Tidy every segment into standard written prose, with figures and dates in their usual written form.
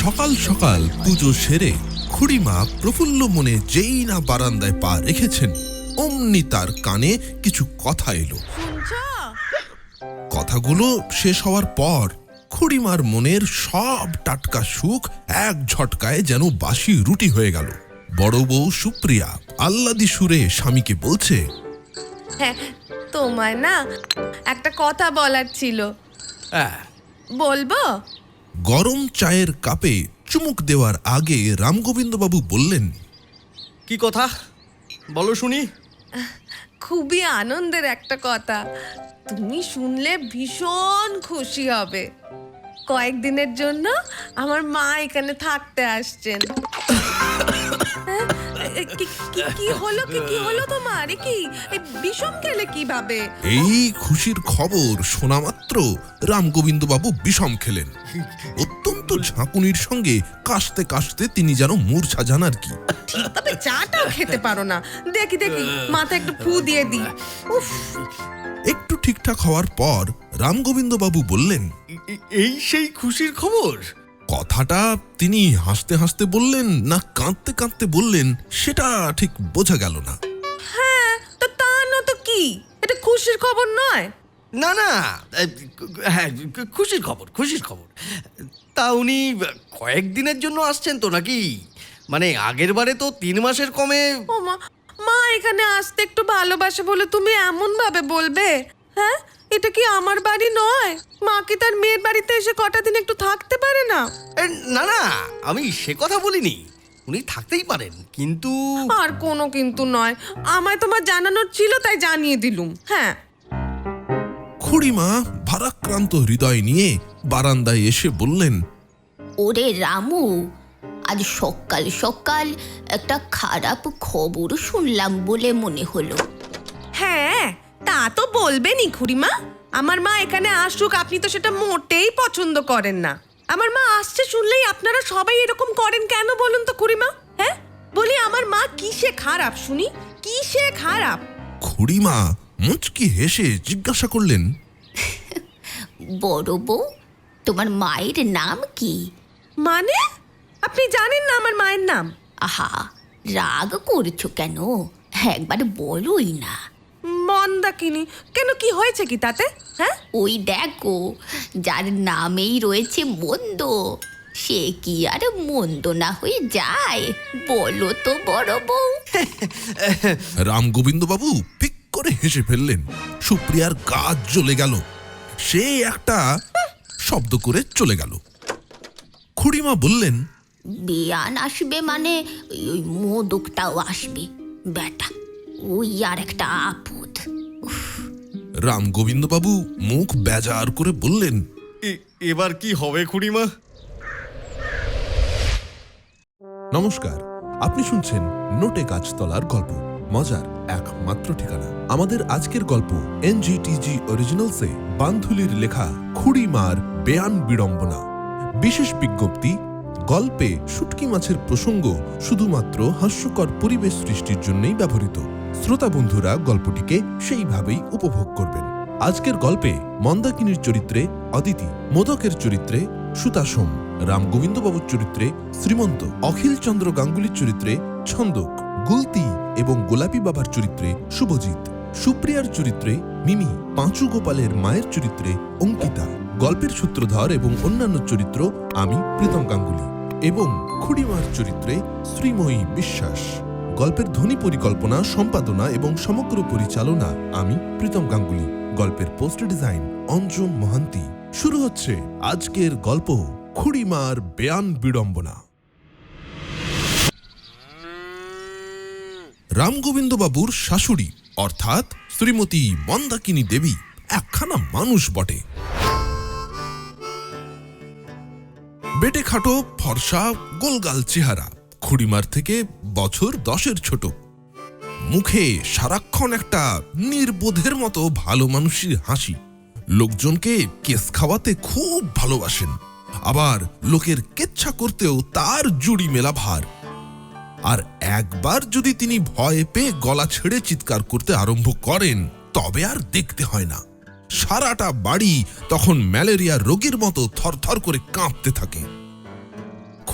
সকাল সকাল পুজো সেরে খুড়িমা প্রফুল্ল মনে যেই না বারান্দায় পা রেখেছেন অমনি তার কানে কিছু কথা এলো। কথাগুলো শেষ হওয়ার পর খুড়িমার মনের সব টাটকা সুখ এক ঝটকায় যেন বাসি রুটি হয়ে গেল। বড় বউ সুপ্রিয়া আহ্লাদি সুরে স্বামীকে বলছে, হ্যাঁ, তোমায় না একটা কথা বলার ছিল। বলবো? গরম চায়ের কাপে চুমুক দেওয়ার আগে রামগোবিন্দবাবু বললেন, কি কথা বলো শুনি। খুবই আনন্দের একটা কথা, তুমি শুনলে ভীষণ খুশি হবে। কয়েকদিনের জন্য আমার মা এখানে থাকতে আসছেন। কি হলো তোমার? কি বিষম খেলে কিভাবে? এই খুশির খবর শোনা মাত্র রামগোবিন্দবাবু বিষম খেলেন। অত্যন্ত ঝাঁকুনির সঙ্গে কাশতে কাশতে তিনি যেন মূর্ছা যান আর কি। ঠিকভাবে চাটাও খেতে পারো না। দেখি মাথা একটু ফু দিয়ে দি। উফ। একটু ঠিকঠাক হওয়ার পর রামগোবিন্দবাবু বললেন, এই সেই খুশির খবর? কথাটা তিনি হাসতে হাসতে বললেন না কাঁদতে কাঁদতে বললেন সেটা ঠিক বোঝা গেল না। হ্যাঁ, তো তা না তো কি, এটা খুশির খবর নয়? না না, হ্যাঁ খুশির খবর, খুশির খবর। তা উনি কয়েকদিনের জন্য আসছেন তো নাকি? মানে আগের বারে তো 3 মাসের কমে। ও মা এখানে আসতে একটু ভালোবাসে বলে তুমি এমন ভাবে বলবে? হ্যাঁ, এটা কি আমার বাড়ি নয়? মা কি তার মেয়ের বাড়িতে এসে কটা দিন একটু থাকতে পারে না? না না, আমি সে কথা বলিনি। উনি থাকতেই পারেন, কিন্তু আর কোনো কিন্তু নয়, আমায় তোমার জানানোর ছিল তাই জানিয়ে দিলুম। হ্যাঁ। খুড়িমা ভারাক্রান্ত হৃদয় নিয়ে বারান্দায় এসে বললেন, ওরে রামু, আজ সকাল সকাল একটা খারাপ খবর শুনলাম বলে মনে হলো। হ্যাঁ, তা তো বলবেনই খুড়িমা। আমার মা এখানে আসুক আপনি তো সেটা মোটেই পছন্দ করেন না। আমার মা আসছে শুনলেই আপনারা সবাই এরকম করেন কেন বলুন তো খুড়িমা? হ্যাঁ, বলি আমার মা কিসে খারাপ শুনি, কিসে খারাপ? খুড়িমা মুচকি হেসে জিজ্ঞাসা করলেন, বড় বউ, তোমার মায়ের নাম কি? মানে আপনি জানেন না আমার মায়ের নাম? আহা, রাগ করছো কেন? একবার বলোই না। মন্দাকিনী। কেন, কি হয়েছে কি তাতে? হ্যাঁ, ওই দেখো, যার নামেই রয়েছে মন্দ, সে কি আর মন্দ না হয়ে যায়? বলো তো বড় বউ। রামগোবিন্দবাবু পিক করে হেসে ফেললেন। সুপ্রিয়ার গা জ্বলে গেল। সে একটা শব্দ করে চলে গেল। খুড়িমা বললেন, বিয়ান আসবে মানে ওই মোদকটাও আসবে বেটা, ওই আর একটা আপদ। রামগোবিন্দবাবু মুখ বেজার করে বললেন, এবার কি হবে খুড়িমা? নমস্কার, আপনি শুনছেন নোটে গাছতলার গল্প, মজার একমাত্র ঠিকানা। আমাদের আজকের গল্প এনজিটিজি অরিজিনালসে বান্ধুলির লেখা খুড়িমার বেয়ান বিড়ম্বনা। বিশেষ বিজ্ঞপ্তি, গল্পে শুটকি মাছের প্রসঙ্গ শুধুমাত্র হাস্যকর পরিবেশ সৃষ্টির জন্যই ব্যবহৃত। শ্রোতা বন্ধুরা গল্পটিকে সেইভাবেই উপভোগ করবেন। আজকের গল্পে মন্দাকিনীর চরিত্রে অদিতি, মোদকের চরিত্রে সুতাসম, রামগোবিন্দবাবুর চরিত্রে শ্রীমন্ত, অখিল চন্দ্র গাঙ্গুলির চরিত্রে ছন্দক, গুলতি এবং গোলাপী বাবার চরিত্রে শুভজিৎ, সুপ্রিয়ার চরিত্রে মিমি, পাঁচু গোপালের মায়ের চরিত্রে অঙ্কিতা, গল্পের সূত্রধর এবং অন্যান্য চরিত্র আমি প্রীতম গাঙ্গুলি এবং খুড়িমার চরিত্রে শ্রীময়ী বিশ্বাস। গল্পের ধ্বনি পরিকল্পনা, সম্পাদনা এবং সমগ্র পরিচালনা আমি প্রীতম গাঙ্গুলি। গল্পের পোস্ট ডিজাইন অঞ্জন মহান্তি। শুরু হচ্ছে আজকের গল্প খুড়িমার বেয়ান বিড়ম্বনা। রামগোবিন্দবাবুর শাশুড়ি অর্থাৎ শ্রীমতী মন্দাকিনী দেবী একখানা মানুষ বটে। বেটে খাটো, ফর্সা, গোলগাল চেহারা, খুড়িমার থেকে বছর 10-এর ছোট। মুখে সারাক্ষণ একটা নির্বোধের মতো ভালো মানুষের হাসি। লোকজনকে কেস খাওয়াতে খুব ভালোবাসেন, আবার লোকের কেচ্ছা করতেও তার জুড়ি মেলা ভার। আর একবার যদি তিনি ভয় পেয়ে গলা ছেড়ে চিৎকার করতে আরম্ভ করেন তবে আর দেখতে হয় না। সারাটা বাড়ি তখন ম্যালেরিয়া রোগীর মতো থরথর করে কাঁপতে থাকে।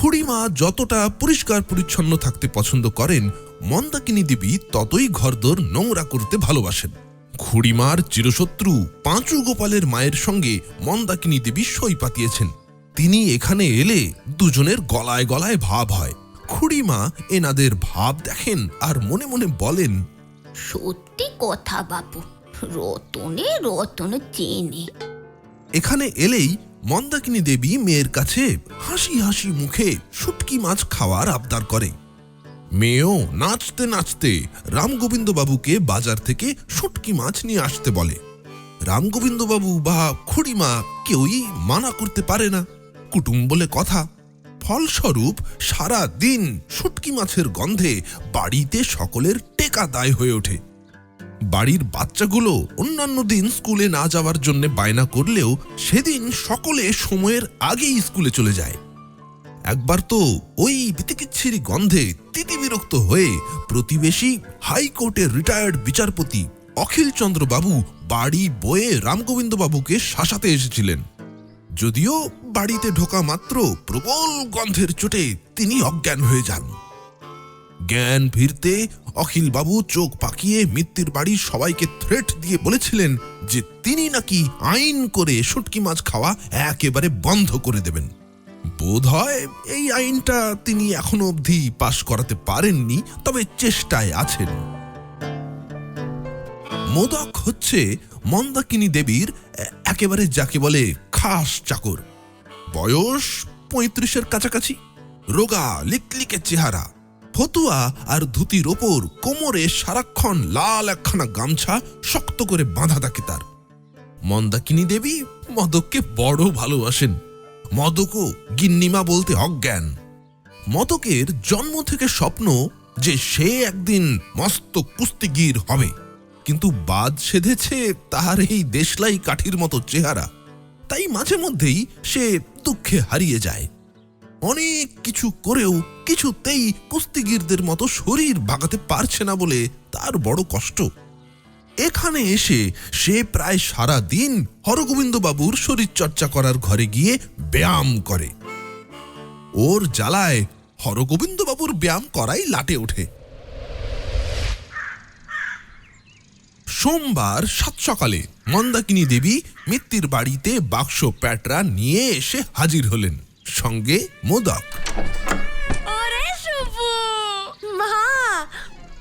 খুড়িমা যতটা পরিষ্কার পরিচ্ছন্ন থাকতে পছন্দ করেন, মন্দাকিনী দেবী ততই ঘরদোর নোংরা করতে ভালোবাসেন। খুড়িমার চিরশত্রু পাঁচু গোপালের মায়ের সঙ্গে মন্দাকিনী দেবী সই পাতিয়েছেন। তিনি এখানে এলে দুজনের গলায় গলায় ভাব হয়। খুড়িমা এনাদের ভাব দেখেন আর মনে মনে বলেন, সত্যি কথা বাপু, রতনে রতন চেনে। এখানে এলেই মন্দাকিনী দেবী মেয়ের কাছে হাসি হাসি মুখে শুটকি মাছ খাওয়ার আবদার করে। মেয়েও নাচতে নাচতে রামগোবিন্দ বাবুকে বাজার থেকে শুটকি মাছ নিয়ে আসতে বলে। রামগোবিন্দ বাবু বা খুড়িমা কেউই মানা করতে পারে না, কুটুম বলে কথা। ফলস্বরূপ সারা দিন শুটকি মাছের গন্ধে বাড়িতে সকলের টেকা দায় হয়ে ওঠে। বাড়ির বাচ্চাগুলো অন্যান্য দিন স্কুলে না যাওয়ার জন্য বায়না করলেও সেদিন সকলে সময়ের আগেই স্কুলে চলে যায়। একবার তো ওই বিতিকিচ্ছিরি গন্ধে তিতিবিরক্ত হয়ে প্রতিবেশী হাইকোর্টের রিটায়ার্ড বিচারপতি অখিল চন্দ্র বাবু বাড়ি বয়ে রামগোবিন্দ বাবুকে শাসাতে এসেছিলেন। যদিও বাড়িতে ঢোকা মাত্র প্রবল গন্ধের চোটে তিনি অজ্ঞান হয়ে যান। জ্ঞান ফিরতে অখিল বাবু চোখ পাকিয়ে মিত্তির বাড়ির সবাইকে থ্রেট দিয়ে বলেছিলেন যে তিনি নাকি আইন করে শুটকি মাছ খাওয়া একেবারে বন্ধ করে দেবেন। বোধ হয় এই আইনটা তিনি এখনো অবধি পাশ করাতে পারেননি, তবে চেষ্টায় আছেন। মোদক হচ্ছে মন্দাকিনী দেবীর একেবারে যাকে বলে খাস চাকর। বয়স 35-এর কাছাকাছি, রোগা লিকলিকে চেহারা, ফতুয়া আর ধুতির ওপর কোমরে সারাক্ষণ লাল একখানা গামছা শক্ত করে বাঁধা থাকে তার। মন্দাকিনী দেবী মদককে বড় ভালোবাসেন। মদকও গিন্নিমা বলতে অজ্ঞান। মদকের জন্ম থেকে স্বপ্ন যে সে একদিন মস্ত কুস্তিগীর হবে, কিন্তু বাদ সেধেছে তাহার এই দেশলাই কাঠির মতো চেহারা। তাই মাঝে মধ্যেই সে দুঃখে হারিয়ে যায়। অনেক কিছু করেও কিছুতেই কুস্তিগীরদের মতো শরীর বাগাতে পারছে না বলে তার বড় কষ্ট। এখানে এসে সে প্রায় সারা দিন হরগোবিন্দ বাবুর শরীর চর্চা করার ঘরে গিয়ে ব্যায়াম করে। ওর জ্বালায় হরগোবিন্দ বাবুর ব্যায়াম করাই লাটে ওঠে। সোমবার সাত সকালে মন্দাকিনী দেবী মিত্তির বাড়িতে বাক্স প্যাটরা নিয়ে এসে হাজির হলেন, সঙ্গে মোদক। ওরে শুভু, মা,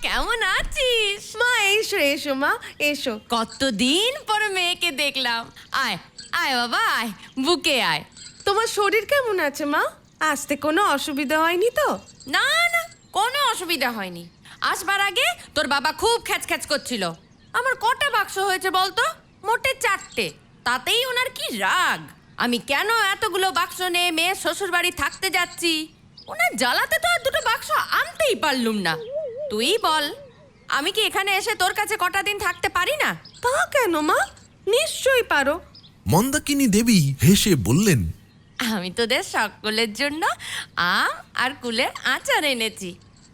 কেমন আছিস? মা এসো এসো মা এসো। কতদিন পরে মেয়েকে দেখলাম। আয় আয় বাবা আয়, বুকে আয়। তোমার শরীর কেমন আছে মা? আসতে কোনো অসুবিধা হয়নি তো? না না, কোনো অসুবিধা হয়নি। আসবার আগে তোর বাবা খুব খ্যাচ করছিল। আমার কটা বাক্স হয়েছে বলতো? মোটে 4টে। তাতেই ওনার কি রাগ, আমি কেন এতগুলো বাক্স নিয়ে মেয়ে শ্বশুর বাড়ি থাকতে যাচ্ছি। ওনার জ্বালাতে তো আর 2টো বাক্স আনতেই পারলুম না। তুই বল, আমি কি এখানে এসে তোর কাছে কটা দিন থাকতে পারি না? তা কেন মা, নিশ্চয়ই পারো। মন্দাকিনী দেবী হেসে বললেন, আমি তোদের সকলের জন্য আম আর কুলের আচার এনেছি।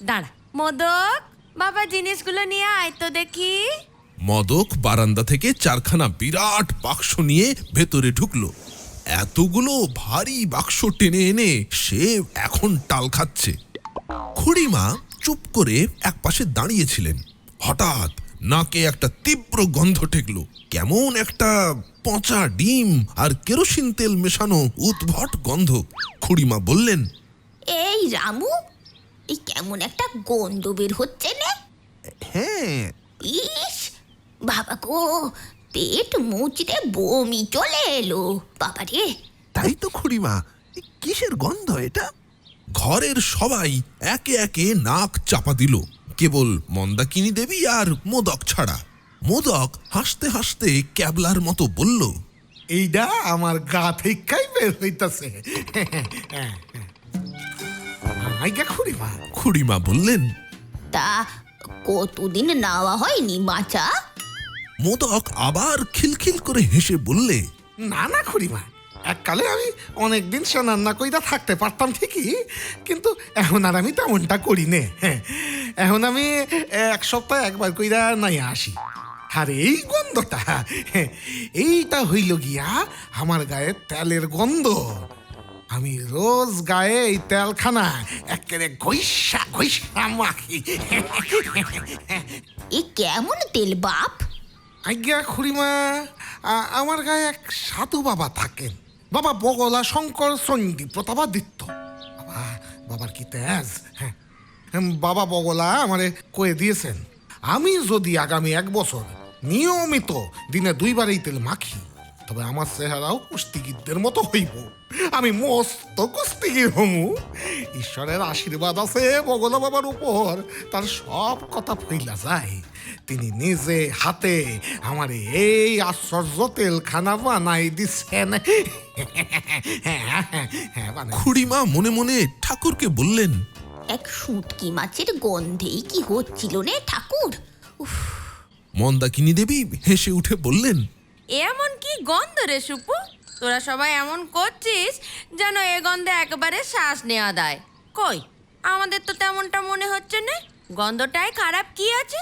দাঁড়া মোদক, বাবা জিনিসগুলো নিয়ে আয় তো দেখি। মদক বারান্দা থেকে 4খানা বিরাট বাক্স নিয়ে ভেতরে ঢুকলো। এতগুলো ভারী বাক্স টেনে এনে সে এখন টাল খাচ্ছে। খুড়িমা চুপ করে একপাশে দাঁড়িয়েছিলেন। হঠাৎ নাকে একটা তীব্র গন্ধ ঠেকলো, কেমন একটা পচা ডিম আর কেরোসিন তেল মেশানো উদ্ভট গন্ধ। খুড়িমা বললেন, এই রামু, এই কেমন একটা গন্ধ বের হচ্ছে না? হ্যাঁ। ইস বাবা গো, পেট মুচড়ে বমি চলে এলো বাবা রে। তাই তো খুড়িমা, কিসের গন্ধ এটা? ঘরের সবাই একে একে নাক চাপা দিল, কেবল মন্দাকিনী দেবী আর মোদক ছাড়া। মোদক হাসতে হাসতে ক্যাবলার মতো বলল, এইটা আমার গা থেকাই বের হইতাছে। আইগা খুড়িমা। খুড়িমা বললেন, তা কতদিন নেওয়া হয়নি মাচা? মোদক আবার খিলখিল করে হেসে বললে, না না খুড়িমা, এককালে আমি অনেকদিন সে রান্না কইরা থাকতে পারতাম ঠিকই, কিন্তু এখন আর আমি তেমনটা করি নে। এখন আমি 1 সপ্তাহে একবার কইরা নাই আসি। আর এই গন্ধটা, এইটা হইল গিয়া আমার গায়ে তেলের গন্ধ। আমি রোজ গায়ে এই তেলখানা একেবারে ঘইসা ঘইসা মাখি। এ কেমন তেল বাপ? আজ্ঞা খুড়িমা, আমার গায়ে এক সাধু বাবা থাকেন, বাবা বগলা শঙ্কর চণ্ডী প্রতাপাদিত্য। বাবার কি তেজ! হ্যাঁ, বাবা বগলা আমারে কয়ে দিয়েছেন, আমি যদি আগামী 1 বছর নিয়মিত দিনে 2 বার এই তেল মাখি, তবে আমার চেহারাও কুস্তিগীরদের মতো হইব। আমি মস্ত কুস্তিগীর হমু। ঈশ্বরের আশীর্বাদ আছে বগলা বাবার উপর, তার সব কথা ফইলা যায়। তিনি নিজে হাতে আমার এই আশ্চর্য তেলখানা বানাই দিচ্ছেন। খুড়িমা মনে মনে ঠাকুরকে বললেন, এক শুটকি মাছের গন্ধেই কি হচ্ছিল নে ঠাকুর। উফ, মন্দাকিনী দেবী হেসে উঠে বললেন, এমন কি গন্ধ রে সুপু? তোরা সবাই এমন করছিস যেন এ গন্ধে একবারে শ্বাস নেওয়া দেয়। কই, আমাদের তো তেমনটা মনে হচ্ছে না। গন্ধটাই খারাপ কি আছে?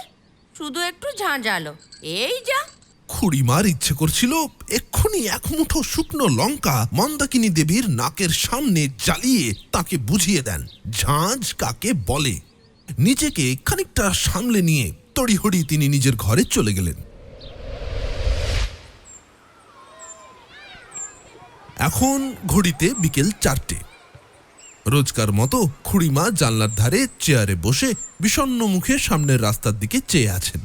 শুধু একটু ঝাঁঝালো, এই যা। খুড়িমার ইচ্ছে করছিল এক্ষুনি 1 মুঠো শুকনো লঙ্কা মন্দাকিনী দেবীর নাকের সামনে জ্বালিয়ে তাকে বুঝিয়ে দেন ঝাঁঝ কাকে বলে। নিজেকে খানিকটা সামলে নিয়ে তড়িহড়ি তিনি নিজের ঘরে চলে গেলেন। এখন ঘড়িতে বিকেল 4টে। রোজকার মতো খুড়িমা জানলার ধারে চেয়ারে বসে বিষণ্ণ মুখে সামনের রাস্তার দিকে চেয়ে আছেন।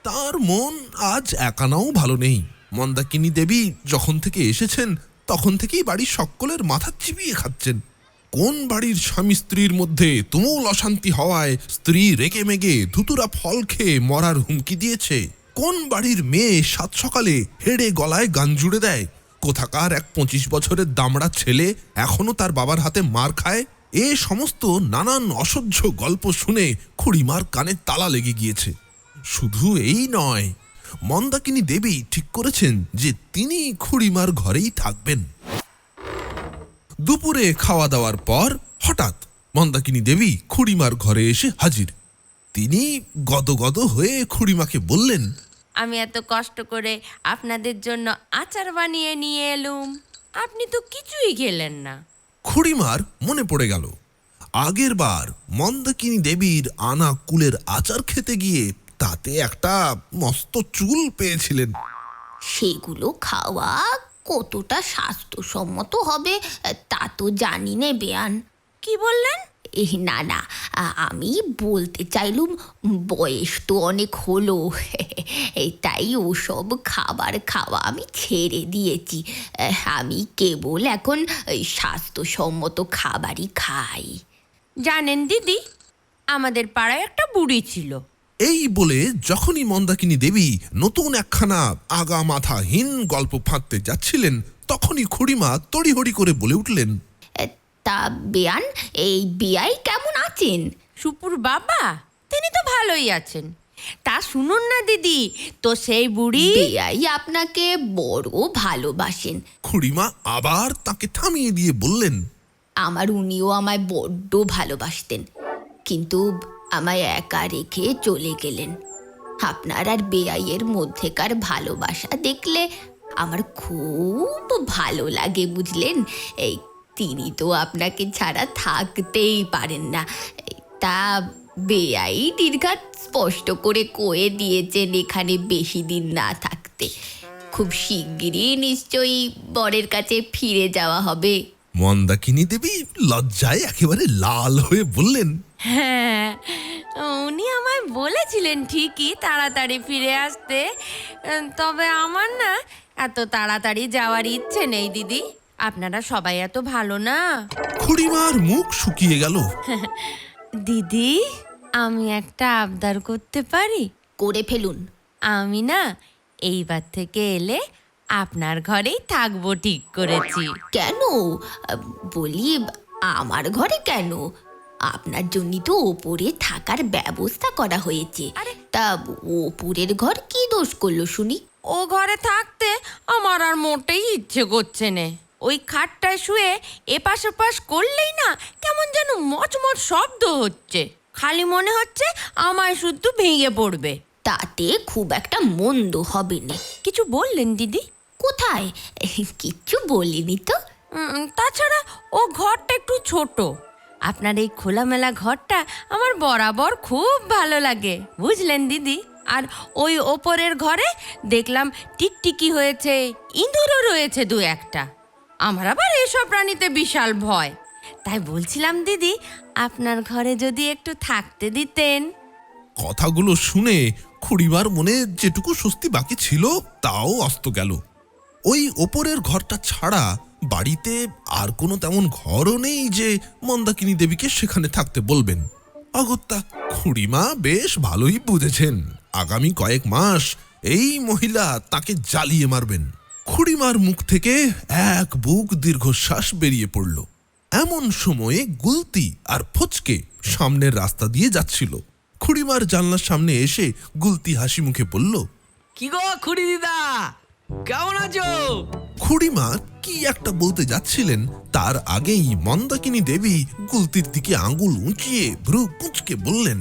তার মন আজ একানাও ভালো নেই। মন্দাকিনী দেবী যখন থেকে এসেছেন তখন থেকেই বাড়ির সকলের মাথা চিবিয়ে খাচ্ছেন। কোন বাড়ির স্বামী স্ত্রীর মধ্যে তুমুল অশান্তি হওয়ায় স্ত্রী রেগে মেগে ধুতুরা ফল খেয়ে মরার হুমকি দিয়েছে? কোন বাড়ির মেয়ে 7 সকালে হেড়ে গলায় গান জুড়ে দেয়? কোথাকার এক 25 বছরের দামড়া ছেলে এখনো তার বাবার হাতে মার খায়? এ সমস্ত নানান অসহ্য গল্প শুনে খুড়িমার কানে তালা লেগে গিয়েছে। শুধু এই নয়, মন্দাকিনী দেবী ঠিক করেছেন যে তিনি খুড়িমার ঘরেই থাকবেন। দুপুরে খাওয়া দাওয়ার পর হঠাৎ মন্দাকিনী দেবী খুড়িমার ঘরে এসে হাজির। তিনি গদগদ হয়ে খুড়িমাকে বললেন, আমি এত কষ্ট করে আপনাদের জন্য আচার বানিয়ে নিয়ে এলুম, আপনি তো কিছুই খেলেন না। খুড়িমার মনে পড়ে গেল আগের বার মন্দাকিনী দেবীর আনা কুলের আচার খেতে গিয়ে তাতে একটা মস্ত চুল পেয়েছিলেন। সেগুলো খাওয়া কতটা স্বাস্থ্যসম্মত হবে তা তো জানি নে বেয়ান। কি বললেন? না না, আমি বলতে চাইলুম বয়স তো অনেক হলো, তাই ওসব খাবার খাওয়া আমি ছেড়ে দিয়েছি। আমি কেবল এখন স্বাস্থ্যসম্মত খাবারই খাই। জানেন দিদি, আমাদের পাড়ায় একটা বুড়ি ছিল। এই বলে যখনই মন্দাকিনী দেবী নতুন একখানা আগা মাথাহীন গল্প ফাঁদতে যাচ্ছিলেন তখনই খুড়িমা তড়িহড়ি করে বলে উঠলেন, তা বেয়ান, এই বিয়াই কেমন আছেন? সুপুর বাবা, তিনি তো ভালোই আছেন। তা শুনুন না দিদি, তো সেই বুড়ি বিয়াই আপনাকে বড় ভালোবাসেন। খুড়িমা আবার তাকে থামিয়ে দিয়ে বললেন, আমার উনিও আমায় বড্ড ভালোবাসতেন, কিন্তু আমায় একা রেখে চলে গেলেন। আপনার আর বেয়াইয়ের মধ্যেকার ভালোবাসা দেখলে আমার খুব ভালো লাগে, বুঝলেন। এই তিনি তো আপনাকে ছাড়া থাকতেই পারেন না। তা বেয়াই নির্ঘাত স্পষ্ট করে কয়ে দিয়েছেন এখানে বেশি দিন না থাকতে। খুব শিগগিরই নিশ্চয়ই বরের কাছে ফিরে যাওয়া হবে। মন্দাকিনী দেবী লজ্জায় একেবারে লাল হয়ে বললেন, হ্যাঁ, উনি আমায় বলেছিলেন ঠিকই তাড়াতাড়ি ফিরে আসতে, তবে আমার না এত তাড়াতাড়ি যাওয়ার ইচ্ছে নেই দিদি। আপনারা সবাই এত ভালো না। খুড়িমার মুখ শুকিয়ে গেল। দিদি, আমি একটা আবদার করতে পারি? করে ফেলুন। আমি না এইবার থেকে এলে আপনার ঘরেই থাকবো ঠিক করেছি। কেন বলি, আমার ঘরে কেন? আপনার জন্য তো ওপরে থাকার ব্যবস্থা করা হয়েছে। তা ওপরের ঘর কি দোষ করলো শুনি? ও ঘরে থাকতে আমার আর মোটেই ইচ্ছে করছে না। ওই খাটটায় শুয়ে এপাশ ওপাশ করলেই না কেমন যেন মচমচ শব্দ হচ্ছে। খালি মনে হচ্ছে আমায় শুদ্ধ ভেঙে পড়বে। তাতে খুব একটা মন্দ হবে না। কিছু বললেন দিদি? কোথায়, কিচ্ছু বলিনি তো। তাছাড়া ও ঘরটা একটু ছোট। আপনার এই খোলামেলা ঘরটা আমার বরাবর খুব ভালো লাগে, বুঝলেন দিদি। আর ওই ওপরের ঘরে দেখলাম টিকটিকি হয়েছে, ইঁদুরও রয়েছে দু একটা। আমার আবার এসব প্রাণীতে বিশাল ভয়, তাই বলছিলাম দিদি আপনার ঘরে যদি একটু থাকতে দিতেন। কথাগুলো শুনে খুড়িমার মনে যেটুকু স্বস্তি বাকি ছিল তাও অস্ত গেল। ওই ওপরের ঘরটা ছাড়া বাড়িতে আর কোনো তেমন ঘরও নেই যে মন্দাকিনী দেবীকে সেখানে থাকতে বলবেন। অগত্যা খুড়িমা বেশ ভালোই বুঝেছেন আগামী কয়েক মাস এই মহিলা তাকে জ্বালিয়ে মারবেন। খুড়িমার মুখ থেকে এক বুক দীর্ঘশ্বাস বেরিয়ে পড়ল। এমন সময়ে গুলতি আর ফচকে সামনের রাস্তা দিয়ে যাচ্ছিল। খুড়িমার জানলার সামনে এসে গুলতি হাসি মুখে বলল, কি গো খুড়ি দিদা, কেমন আছো? খুড়িমা কি একটা বলতে যাচ্ছিলেন তার আগেই মন্দাকিনী দেবী গুলতির দিকে আঙ্গুল উঁচিয়ে ভ্রু কুঁচকে বললেন,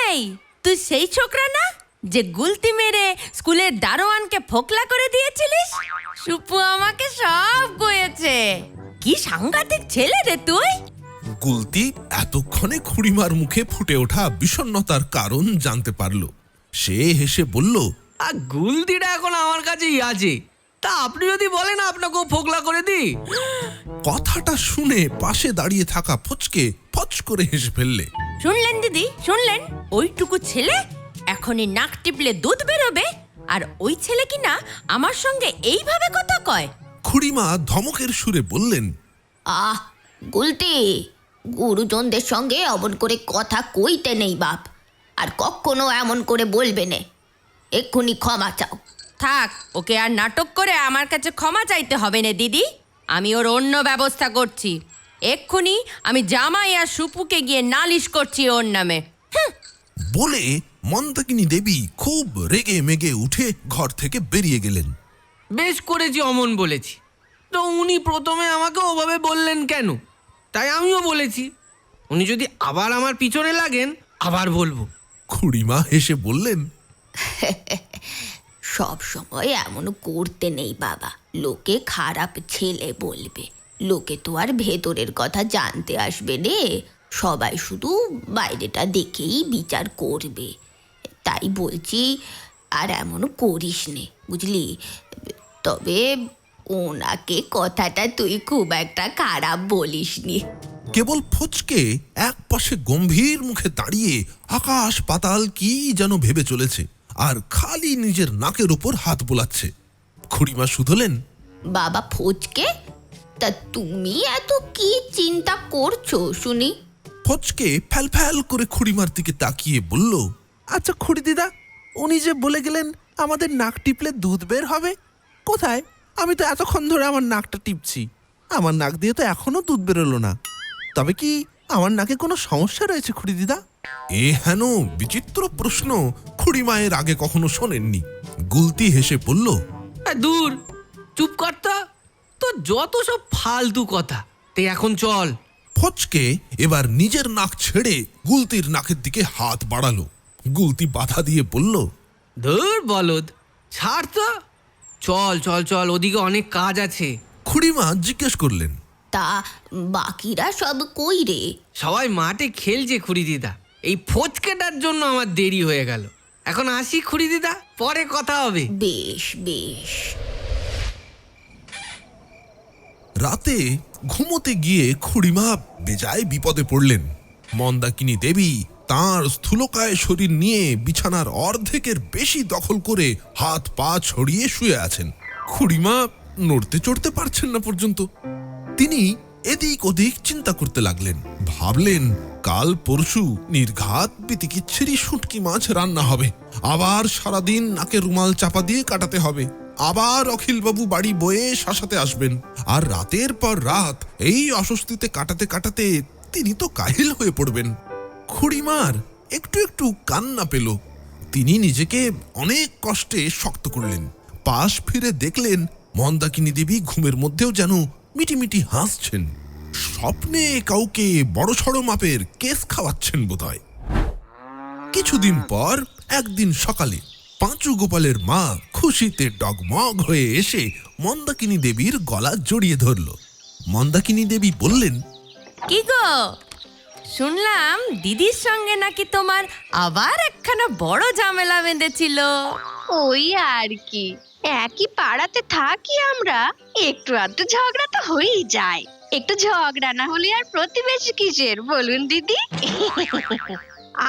এই তুই সেই ছোকরা না যে গুলতি মেরে স্কুলের দারোয়ানকে ফোকলা করে দিয়েছিলিস? সুপু আমাকে সব কয়েছে। কি সাংঘাতিক ছেলে রে তুই। গুলতি এতক্ষণে খুড়িমার মুখে ফুটে ওঠা বিষণ্ণতার কারণ জানতে পারল। সে হেসে বলল, আর গুলতিটা এখন আমার কাছেই আছে, তা আপনি যদি বলেন আপনাকেও ফোকলা করে দিই। কথাটা শুনে পাশে দাঁড়িয়ে থাকা ফচকে ফচ করে হেসে ফেললে। শুনলেন দিদি, শুনলেন? ওইটুকু ছেলে এখনই নাক টিপলে দুধ বেরোবে, আর ওই ছেলে কিনা আমার সঙ্গে এইভাবে কথা কয়। খুড়িমা ধমকের সুরে বললেন, আহ গুলতি, গুরুজনদের সঙ্গে অমন করে কথা কইতে নেই বাপ, আর কখনো এমন করে বলবে না। এক্ষুনি ক্ষমা চাও। থাক, ওকে আর নাটক করে আমার কাছে ক্ষমা চাইতে হবে না দিদি। আমি ওর অন্য ব্যবস্থা করছি। এক্ষুনি আমি জামাই আর সুপুকে গিয়ে নালিশ করছি ওর নামে। বলে মন্দাকিনী দেবী খুব রেগে মেগে উঠে ঘর থেকে বেরিয়ে গেলেন। বেশ করেছি অমন বলেছি, তো উনি প্রথমে আমাকে ওভাবে বললেন কেন? তাই আমিও বলেছি, উনি যদি আবার আমার পিছনে লাগেন আবার বলবো। খুড়িমা হেসে বললেন, সব সময় এমন করতে নেই বাবা, লোকে খারাপ ছেলে বলবে। লোকে তো আর ভেতরের কথা জানতে আসবে রে, সবাই শুধু বাইরেটা দেখেই বিচার করবে। তাই বলছি আর এমন করিস নে, বুঝলি? তবে ওনাকে কথাটা তুই খুব একটা খারাপ বলিসনি। কেবল ফচকে এক পাশে গম্ভীর মুখে দাঁড়িয়ে আকাশ পাতাল কি যেন ভেবে চলেছে আর খালি নিজের নাকের উপর হাত বোলাচ্ছে। খুড়িমা শুধলেন, বাবা ফচকে, তা তুমি এত কি চিন্তা করছো শুনি? ফচকে ফ্যাল ফ্যাল করে খুড়িমার দিকে তাকিয়ে বলল, আচ্ছা খুড়ি দিদা, উনি যে বলে গেলেন আমাদের নাক টিপলে দুধ বের হবে, কোথায়? আমি তো এতক্ষণ ধরে আমার নাকটা টিপছি, আমার নাক দিয়ে তো এখনো দুধ বেরোলো না। তবে কি আমার নাকে কোনো সমস্যা রয়েছে খুড়ি দিদা? এ হেন বিচিত্র প্রশ্ন খুড়িমায়ের আগে কখনো শোনেননি। গুলতি হেসে বলল, দূর, চুপ কর তো যত সব ফালতু কথা। তে এখন চল। ফচকে এবার নিজের নাক ছেড়ে গুলতির নাকের দিকে হাত বাড়ালো। গুলতি বাধা দিয়ে বলল, ধুর বলদ, ছাড় তো। চল চল চল, ওদিকে অনেক কাজ আছে। খুড়িমা জিজ্ঞেস করলেন, তা বাকিরা সব কই রে? সবাই মাঠে খেলছে খুড়ি দিদা, এই ফচকেটার জন্য আমার দেরি হয়ে গেল। এখন আসি খুড়ি দিদা, পরে কথা হবে। বেশ বেশ। রাতে ঘুমোতে গিয়ে খুড়িমা বেজায় বিপদে পড়লেন। মন্দাকিনী দেবী তাঁর স্থূলকায় শরীর নিয়ে বিছানার অর্ধেকের বেশি দখল করে হাত পা ছড়িয়ে শুয়ে আছেন। খুড়িমা নড়তে চড়তে পারছেন না পর্যন্ত। তিনি এদিক ওদিক চিন্তা করতে লাগলেন। ভাবলেন, কাল পরশু নির্ঘাত বিতিকিচ্ছিরি শুটকি মাছ রান্না হবে, আবার সারাদিন নাকে রুমাল চাপা দিয়ে কাটাতে হবে, আবার অখিলবাবু বাড়ি বয়ে শাসাতে আসবেন, আর রাতের পর রাত এই অস্বস্তিতে কাটাতে কাটাতে তিনি তো কাহিল হয়ে পড়বেন। খুড়িমার একটু একটু কান্না পেল। তিনি নিজেকে অনেক কষ্টে শক্ত করলেন। পাশ ফিরে দেখলেন মন্দাকিনী দেবী ঘুমের মধ্যেও যেন মিটিমিটি হাসছেন। স্বপ্নে কাউকে বড়সড় মাপের কেস খাওয়াচ্ছেন বোধহয়। কিছুদিন পর একদিন সকালে পাঁচু গোপালের মা খুশিতে ডগমগ হয়ে এসে মন্দাকিনী দেবীর গলা জড়িয়ে ধরল। মন্দাকিনী দেবী বললেন, কি গো, শুনলাম দিদির সঙ্গে নাকি তোমার আবার একখানা বড় ঝামেলা বেঁধেছিল। ওই আর কি, একই পাড়াতে থাকি আমরা, একটু আধটু ঝগড়া তো হয়েই যায়। একটু ঝগড়া না হলে আর প্রতিবেশী কিসের বলুন দিদি?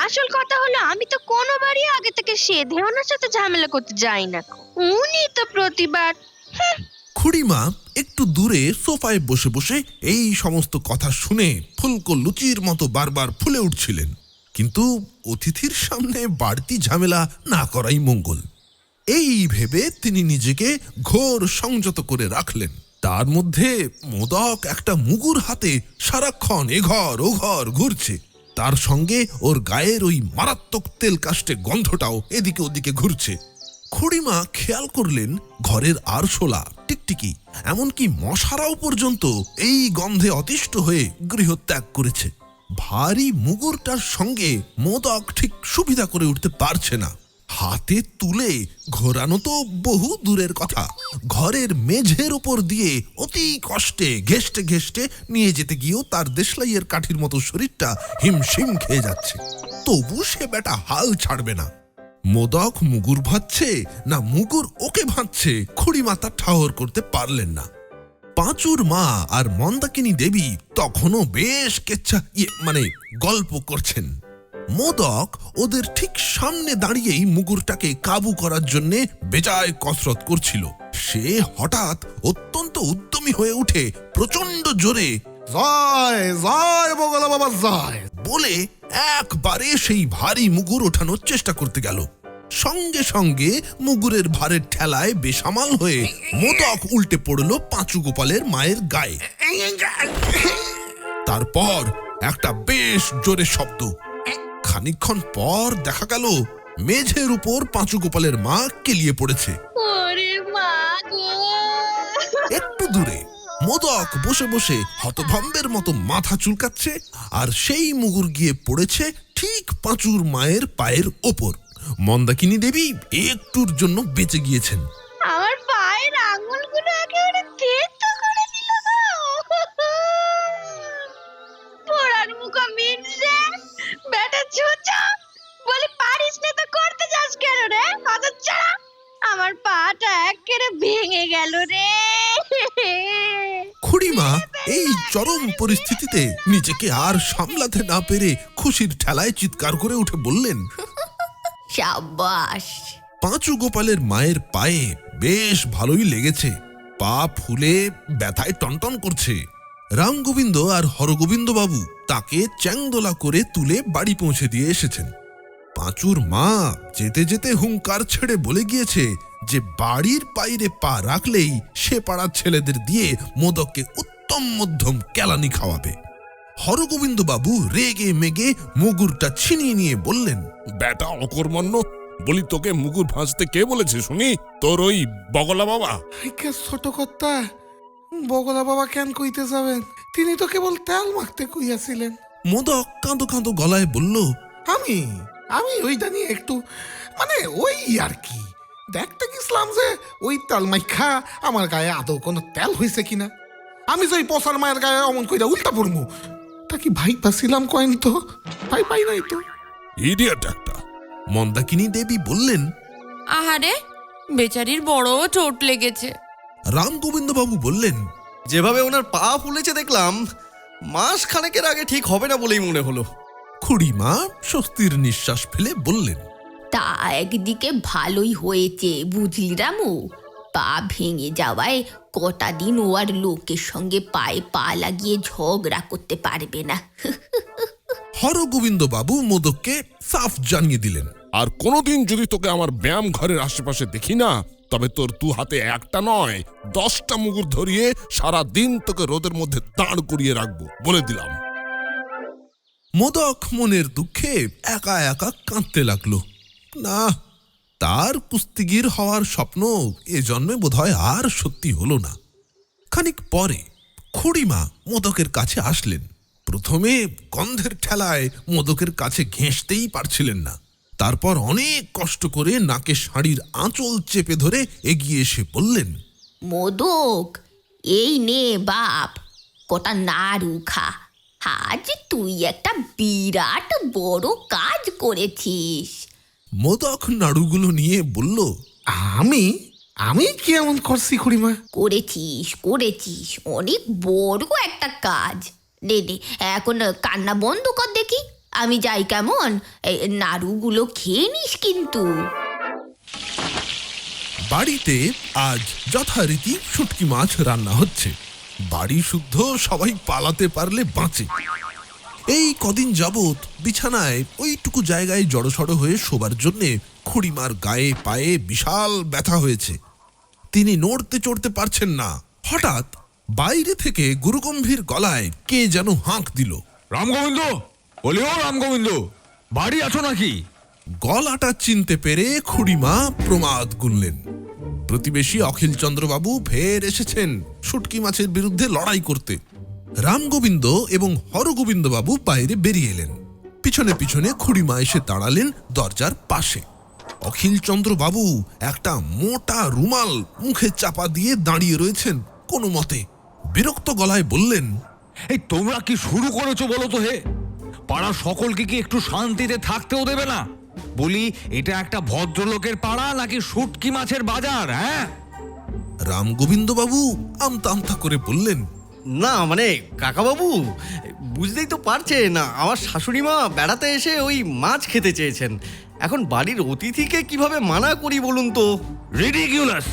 আসল কথা হলো আমি তো কোনোবারই আগে থেকে সেধে ওনার সাথে ঝামেলা করতে যাই না, উনি তো প্রতিবার। খুড়িমা একটু দূরে সোফায় বসে বসে এই সমস্ত কথা শুনে ফুলকো লুচির মতো বারবার ফুলে উঠছিলেন। কিন্তু অতিথির সামনে বাড়তি ঝামেলা না করাই মঙ্গল, এই ভেবে তিনি নিজেকে ঘোর সংযত করে রাখলেন। তার মধ্যে মোদক একটা মুগুর হাতে সারাক্ষণ এঘর ওঘর ঘুরছে, তার সঙ্গে ওর গায়ের ওই মারাত্মক তেল কাষ্টে গন্ধটাও এদিকে ওদিকে ঘুরছে। খুড়িমা খেয়াল করলেন ঘরের আরশোলা, টিকটিকি, এমনকি মশারাও পর্যন্ত এই গন্ধে অতিষ্ঠ হয়ে গৃহত্যাগ করেছে। ভারী মুগুরটার সঙ্গে মোদক ঠিক সুবিধা করে উঠতে পারছে না। হাতে তুলে ঘোরানো তো বহু দূরের কথা, ঘরের মেঝের উপর দিয়ে অতি কষ্টে ঘেষ্টে ঘেষ্টে নিয়ে যেতে গিয়েও তার দেশলাইয়ের কাঠির মতো শরীরটা হিমশিম খেয়ে যাচ্ছে। তবু সে বেটা হাল ছাড়বে না। মোদক মুগুর ভাঁজছে না মুগুর ওকে ভাঁজছে, খুড়িমা তা ঠাহর করতে পারলেন না। পাঁচুর মা আর মন্দাকিনী দেবী তখনও বেশ কেচ্ছা গল্প করছেন। মোদক ওদের ঠিক সামনে দাঁড়িয়েই মুগুরটাকে কাবু করার জন্য বেজায় কসরত করছিল। সে হঠাৎ অত্যন্ত উদ্যমী হয়ে উঠে প্রচন্ড জোরে জয় জয় বগলা বাবা জয় বলে একবারে সেই ভারী মুগুর ওঠানোর চেষ্টা করতে গেল। সঙ্গে সঙ্গে মুগুরের ভারের ঠেলায় বেসামাল হয়ে মোদক উল্টে পড়ল পাঁচু গোপালের মায়ের গায়ে। তারপর একটা বেশ জোরে শব্দ। খানিকক্ষণ পর দেখা গেল মেঝের উপর পাঁচু গোপালের মা কেলিয়ে পড়েছে। ওরে মা গো! একটু দূরে মোদক বসে বসে হতভম্বের মতো মাথা চুলকাচ্ছে, আর সেই মুগুর গিয়ে পড়েছে ঠিক পাঁচুর মায়ের পায়ের ওপর। মন্দাকিনী দেবী একটুর জন্য বেঁচে গিয়েছেন। আমার পায়ের আঙুলগুলো একেবারে তেতো করে দিল গো! পোড়ার মুখো মিনসে বেটা ছোচা, বলি পারিস না তো করতে যাস কেন রে হতচ্ছাড়া? আমার পাটা একেবারে ভেঙে গেল রে। খুড়িমা এই চরম পরিস্থিতিতে নিজেকে আর সামলাতে না পেরে খুশির ঠেলায় চিৎকার করে উঠে বললেন, সাবাস! পাঁচু গোপালের মায়ের পায়ে বেশ ভালোই লেগেছে, পা ফুলে ব্যথায় টনটন করছে। রামগোবিন্দ আর হরগোবিন্দ বাবু তাকে চ্যাংদোলা করে তুলে বাড়ি পৌঁছে দিয়ে এসেছেন। পাঁচুর মা যেতে যেতে হুঙ্কার ছেড়ে বলে গিয়েছে যে বাড়ির বাইরে পা রাখলেই সে পাড়ার ছেলেদের দিয়ে মোদককে উত্তম মধ্যম কেলানি খাওয়াবে। হরগোবিন্দ বাবু রেগে মেগে মুগুরটা ছিনিয়ে নিয়ে বললেন, বেটা অকর্মণ্য, বলি তোকে মুগুর ভাঁজতে কে বলেছে শুনি? তোর ওই বগলা বাবা? ছোট কর্তা, বগলা বাবা কেন কইতে যাবেন? তিনি তো কেবল তেল মাখতে কইয়াছিলেন। মোদক কাঁদো কাঁদো গলায় বলল, আমি ওইটা নিয়ে একটু ওই আর কি দেখতে গেছিলাম যে ওই তেল মাইখা আমার গায়ে আদৌ কোনো তেল হয়েছে কিনা। আমি যে পচার মায়ের গায়ে অমন কইরা উল্টা পড়মু তা কি ভাই পাছিলাম কয়েন তো পাই নাই তো। ইডিয়েট একটা। মন্দাকিনী দেবী বললেন, আহারে, বেচারির বড় চোট লেগেছে। রামগোবিন্দ বাবু বললেন, যেভাবে ওনার পা ফুলেছে দেখলাম, মাস খানেকের আগে ঠিক হবে না বলেই মনে হলো। খুড়িমা স্বস্তির নিঃশ্বাস ফেলে বললেন, তা একদিকে ভালোই হয়েছে বুঝলি রামু, পা ভেঙে যাওয়ায় কটা দিন ও আর লোকের সঙ্গে পায়ে পা লাগিয়ে ঝগড়া করতে পারবে না। হরগোবিন্দ বাবু মোদককে সাফ জানিয়ে দিলেন, আর কোনোদিন যদি তোকে আমার ব্যায়াম ঘরের আশেপাশে দেখি না, তবে তোর দু হাতে একটা নয় 10টা মুগুর ধরিয়ে সারা দিন তোকে রোদের মধ্যে দাঁড় করিয়ে রাখবো, বলে দিলাম। মোদক মনের দুঃখে একা একা কাঁদতে লাগলো। না, তার কুস্তিগির হওয়ার স্বপ্ন এ জন্মে বোধহয় আর সত্যি হলো না। খানিক পরে খুড়িমা মোদকের কাছে আসলেন। প্রথমে গন্ধের ঠেলায় মোদকের কাছে ঘেঁষতেই পারছিলেন না। তারপর অনেক কষ্ট করে নাকে শাড়ির আঁচল চেপে ধরে এগিয়ে এসে বললেন, মোদক, এই নে বাপ, কটা নাড়ু খা। আজ তুই একটা বিরাট বড় কাজ করেছিস। মোদক নাড়ুগুলো নিয়ে বলল, আমি আমি কি এমন করছি খুড়িমা? করেছিস অনেক বড় একটা কাজ। দে এখন কান্না বন্ধ কর দেখি। আমি যাই কেমন? এই নাড়ুগুলো খেয়ে নিস কিন্তু। বাড়িতে আজ যথারীতি শুটকি মাছ রান্না হচ্ছে। বাড়ি শুদ্ধ সবাই পালাতে পারলে বাঁচে। এই কদিন যাবৎ বিছানায় ওইটুকু জায়গায় জড়সড় হয়ে শোবার জন্যে খুড়িমার গায়ে পায়ে বিশাল ব্যথা হয়েছে। তিনি নড়তে চড়তে পারছেন না। হঠাৎ বাইরে থেকে গুরুগম্ভীর গলায় কে যেন হাঁক দিল, রামগোবিন্দ, বলি ও রামগোবিন্দ, বাড়ি আছো নাকি? গলাটা চিনতে পেরে খুড়িমা প্রমাদ গুনলেন। প্রতিবেশী অখিলচন্দ্রবাবু ফের এসেছেন শুটকি মাছের বিরুদ্ধে লড়াই করতে। রামগোবিন্দ এবং হরগোবিন্দবাবু বাইরে বেরিয়ে এলেন। পিছনে পিছনে খুড়িমা এসে দাঁড়ালেন দরজার পাশে। অখিলচন্দ্রবাবু একটা মোটা রুমাল মুখে চাপা দিয়ে দাঁড়িয়ে রয়েছেন কোনো মতে। বিরক্ত গলায় বললেন, এই তোমরা কি শুরু করেছো বলো তো হে? পাড়ার সকলকে কি একটু শান্তিতে থাকতেও দেবে না? বলি, এটা একটা ভদ্রলোকের পাড়া নাকি শুটকি মাছের বাজার? হ্যাঁ, রামগোবিন্দবাবু আমতা আমতা করে বললেন, না মানে কাকাবাবু, বুঝতেই তো পারছেন আমার শাশুড়ি মা বেড়াতে এসে ওই মাছ খেতে চেয়েছেন। এখন বাড়ির অতিথিকে কিভাবে মানা করি বলুন তো? রিডিকিউলাস!